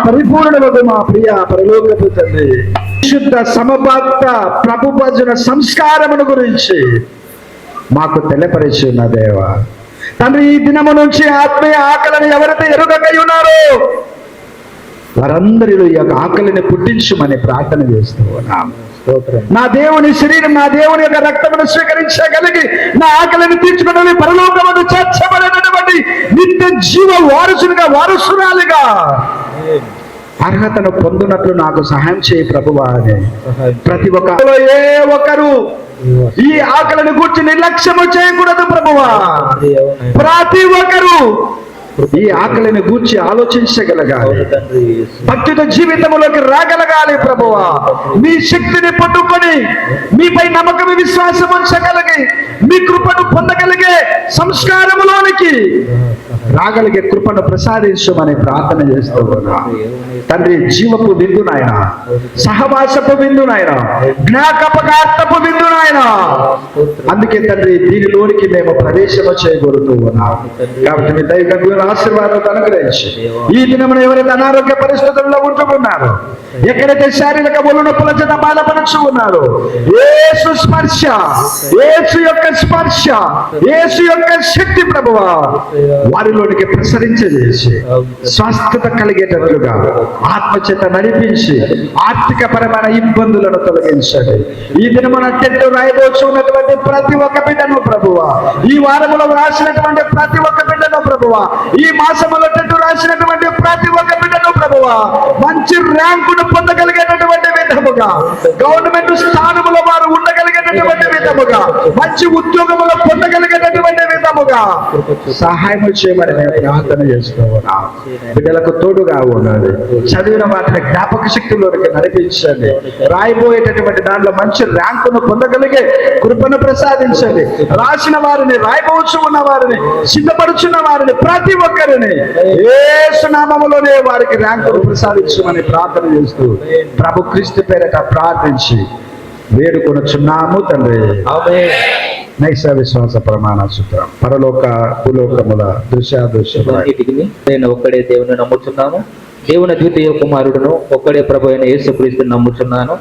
పరిపూర్ణమగు మా ప్రియ పరలోకపు తండ్రి, శుద్ధ సమభక్త ప్రభు భజన సంస్కారమును గురించి మాకు తెలియపరిచి ఉన్న దేవ తండ్రి, ఈ దినము నుంచి ఆత్మీయ ఆకలిని ఎవరైతే ఎరుగక ఉన్నారో వారందరిలో ఈ యొక్క ఆకలిని పుట్టించుమని ప్రార్థన చేస్తూ ఉన్నాం. నా దేవుని శరీరం, నా దేవుని యొక్క రక్తమును స్వీకరించగలిగి నా ఆకలిని తీర్చుకుని పరలోకమును చేర్చబడినటువంటి నిత్య జీవ వారసునిగా, వారసురాలిగా అర్హతను పొందినట్లు నాకు సహాయం చేయి ప్రభువా అని ప్రతి ఒక్కరు, ఏ ఒక్కరు ఈ ఆకలిని గురించి నిర్లక్ష్యము చేయకూడదు ప్రభువా. ప్రతి ఒక్కరు ఈ ఆకలిని గూర్చి ఆలోచించగలగాలి. అవును తండ్రి యేసు. భక్తితో జీవితంలోకి రాగలగాలి ప్రభువా. మీ శక్తిని పట్టుకొని మీపై నమ్మకం విశ్వాసం ఉంచగలిగి మీ కృపను పొందగలిగే సంస్కారములోనికి రాగలిగే కృపను ప్రసాదించమని ప్రార్థన చేస్తూ ఉన్నా తండ్రి. జీవపు విందు నాయన, సహవాసపు విందు నాయన, జ్ఞాపకార్థపు విందు నాయన. అందుకే తండ్రి దీనిలోనికి మేము ప్రవేశము చేయగలుగుతూ ఉన్నాం. కాబట్టి మీ దైవ ఆశీర్వాదాలు అనుగ్రహించి ఈ దినమున ఎవరైతే అనారోగ్య పరిస్థితుల్లో ఉంటున్నారో, ఎక్కడైతే శారీరక నొప్పుల చేత బాధపడుచు ఉన్నారు, యేసు స్పర్శ, యేసు యొక్క స్పర్శ, యేసు యొక్క శక్తి ప్రభువా వారిలోనికి ప్రసరించేసి స్వస్థత కలిగేటట్లుగా ఆత్మచేత నడిపించి ఆర్థిక పరమైన ఇబ్బందులను తొలగించండి. ఈ దినమున టెట్టు రాయబోచు ఉన్నటువంటి ప్రతి ఒక్క బిడ్డను ప్రభువా, ఈ వారములో రాసినటువంటి ప్రతి ఒక్క బిడ్డను ప్రభువా, ఈ మాసములో టెట్టు రాసినటువంటి ప్రతి ఒక్క బిడ్డను ప్రభువా మంచి ర్యాంకును పొందగలిగేటటువంటి విధముగా, గవర్నమెంట్ స్థానములో వారు ఉండగలిగేటటువంటి విధముగా, మంచి ఉద్యోగములో పొందగలిగేటటువంటి విధముగా సహాయం చేయమని మేము ప్రార్థన చేసుకోవాలి. బిడ్డలకు తోడుగా ఉన్నది, చదివిన వాటిని జ్ఞాపక శక్తిలోనికి నడిపించండి. రాయిపోయేటటువంటి దాంట్లో మంచి ర్యాంకును పొందగలిగే కృపను ప్రసాదించండి. రాసిన వారిని, రాయబోచు ఉన్న వారిని, సిద్ధపడుచున్న వారిని ప్రతి ఒక్కరిని యేసు నామములోనే వారికి ర్యాంకును ప్రసాదించమని ప్రార్థన చేస్తూ ప్రభు క్రీస్తు పేరట ప్రార్థించి వేడుకొనుచున్నాము తండ్రి. ఆమేన్. నైస విశ్వాస ప్రమాణ సూత్రం. పరలోక భూలోకముల దృశ్యాదృశ్య నేను ఒక్కడే దేవుని నమ్ముచున్నాను, దేవుని ద్వితీయ కుమారుడును ఒక్కడే ప్రభు అయిన యేసుక్రీస్తుని నమ్ముచున్నాను.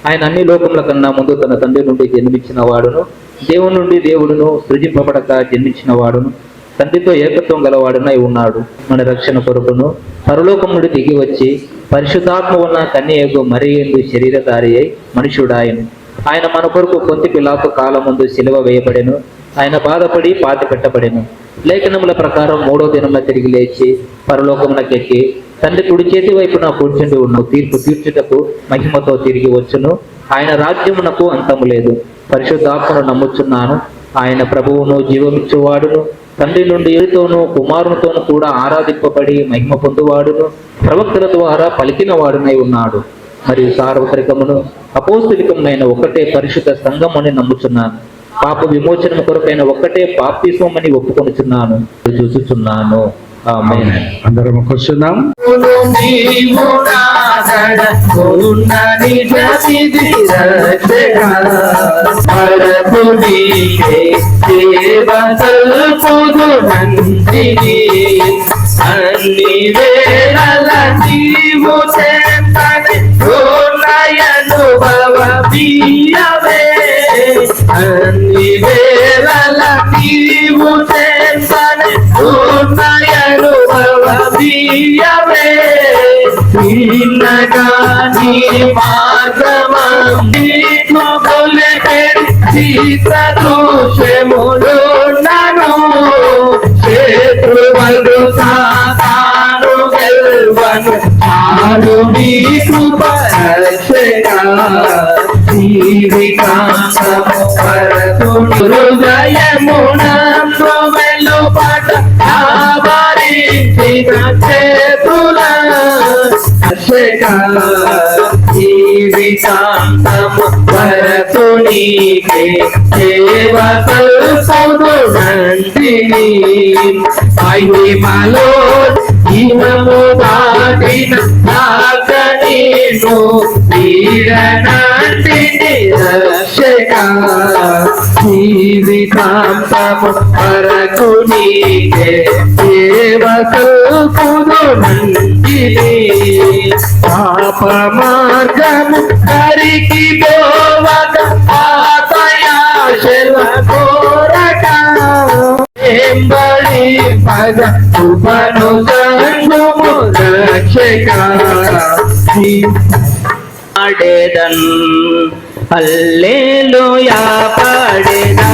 ఆయన అన్ని లోకముల కన్నా ముందు తన తండ్రి నుండి జన్మించిన వాడును, దేవుని నుండి దేవుడును, సృజింపబడక జన్మించిన వాడును, తండ్రితో ఏకత్వం గలవాడునై ఉన్నాడు. మన రక్షణ కొరకును పరలోకం నుండి దిగి వచ్చి పరిశుద్ధాత్మ ఉన్న కన్యకు మరియందు శరీరధారి అయి మనుషుడాయను. ఆయన మన కొరకు పొంతి పిలాతు కాలం ముందు సిలువ వేయబడెను. ఆయన బాధపడి పాతి పెట్టబడెను. లేఖనముల ప్రకారం 3వ దినమున తిరిగి లేచి పరలోకమునకెక్కి తండ్రి కుడి చేతి వైపున కూర్చుండి ఉన్న తీర్పు తీర్చుటకు మహిమతో తిరిగి వచ్చును. ఆయన రాజ్యమునకు అంతము లేదు. పరిశుద్ధాత్మను నమ్ముచున్నాను. ఆయన ప్రభువును, జీవమిచ్చువాడును, తండ్రి నుండి ఎరితోనూ కుమారునితోనూ కూడా ఆరాధింపబడి మహిమ పొందువాడును, ప్రవక్తల ద్వారా పలికిన వాడునై ఉన్నాడు. మరియు సార్వత్రికమును అపోస్తలికమునైన ఒక్కటే పరిశుద్ధ సంఘమని నమ్ముచున్నాను. పాప విమోచన కొరకైన ఒక్కటే బాప్తిస్మమని ఒప్పుకొనుచున్నాను, చూచుచున్నాను. ఆమేన్. అందరం కూర్చున్నాం. అన్ని వేళల నీవు చేతని భవబీయవే, అన్ని వేళల నీవు చేతని భవబీయవే. చిన్నగా నీ మార్గమం నీకు కొలిపే చిత్రదృశ్యములు నను శత్రువులు సాతాను గెల్వను చాలు నీ కృప రక్షగా జీవితాంతము వరకు హృదయమునందు వెలుపట ఆవరించిన చేతుల రక్షగా జీవితాంతము వరకు నీకే సేవ సల్పునంటిని. మహిమలో జీవము దాటిన నాకనీను వీడనంటిని రక్షగా జీవితాంతము వరకు నీకే సేవ సల్పునంటిని. పాప మార్గము కరికి పోవక ఆశల కోరక ఎంబడి పద ఉపను సంగుము రక్షక పాడేదన్ హల్లెలూయా పాడేదా,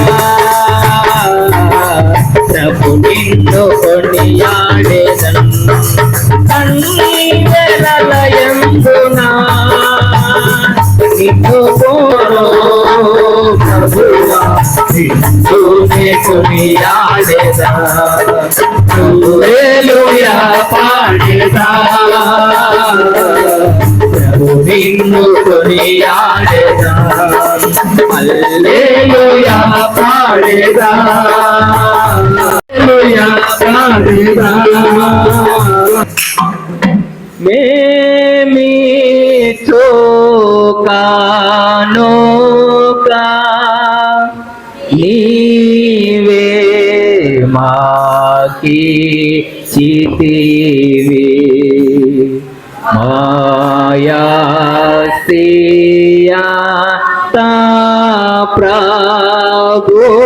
ప్రభు నిన్ను కొనియాడేదన్ కన్నీలయందునా నిన్ను కోరో ప్రభువా, నిన్నునే కొనియాడేదా. హల్లెలూయా పాడేదా ప్రభు నిన్ను కొనియాడేదా హల్లెలూయా పాడేదా హల్లెలూయా పాడేదా మేమితో కానోకా నీవే మాకి చితివి మాయాసియా తా ప్రభువా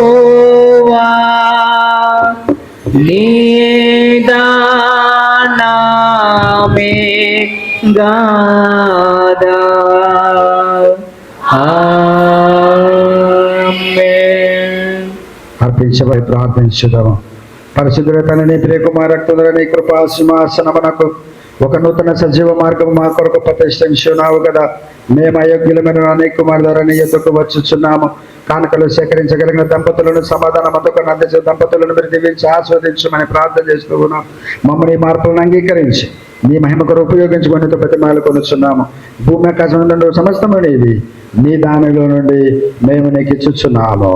నీదానమే గాదా ఆమేన్. అర్పించబడి ప్రార్థించుదాము. పరిశుద్ధుల తండ్రి, ప్రియకుమార రక్తుల నీ కృపా సింహాసనమునకు ఒక నూతన సజీవ మార్గం మా కొరకు ప్రతిష్ఠించున్నావు కదా. మేము అయోగ్యులమైన నీ కుమార్ ద్వారా నీ ఎద్దుకు వచ్చుచున్నాము. కానుకలు సేకరించగలిగిన దంపతులను సమాధానం అందుకుని అందించిన దంపతులను మీరు దీవించి ఆస్వాదించమని ప్రార్థన చేస్తూ ఉన్నాం. మమ్మల్ని ఈ మార్పులను అంగీకరించి నీ మహిమ కొరకు ఉపయోగించుకొని ప్రతిమాలు కొనుచున్నాము. భూమి ఆకాశం నుండి సమస్తము నీది, నీ దానిలో నుండి మేము నీకు ఇచ్చుచున్నాము.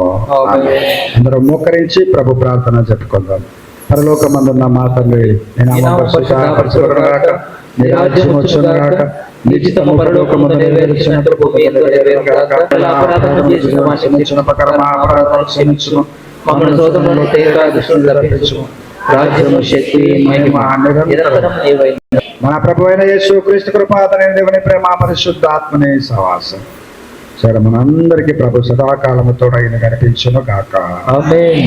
అందరూ మోకరించి ప్రభు ప్రార్థన చెప్పుకుందాం. పరలోకమందున్న మా తండ్రి, నీ నామము పరిశుద్ధపరచబడుగాక, నీ రాజ్యం వచ్చుగాక, నీ చిత్తము పరలోకమందు నెరవేర్చినట్లు భూమి యందు నెరవేరుగాక. అపరాధము చేసిన మా క్షమించిన ప్రకారం మా అపరాధములను క్షమించుము. మమ్మల్ని శోధనలో తేగా దుష్టులను రక్షించుము. రాజ్యము, శక్తి, మహిమ నిరంతరం నీవై. మన ప్రభు అయిన యేసు క్రీస్తు కృప, దేవుని ప్రేమ, పరిశుద్ధాత్మని సహవాసం సరే మనందరికీ ప్రభు సదాకాలముతో ఆయన కనిపించును గాక. ఆమేన్.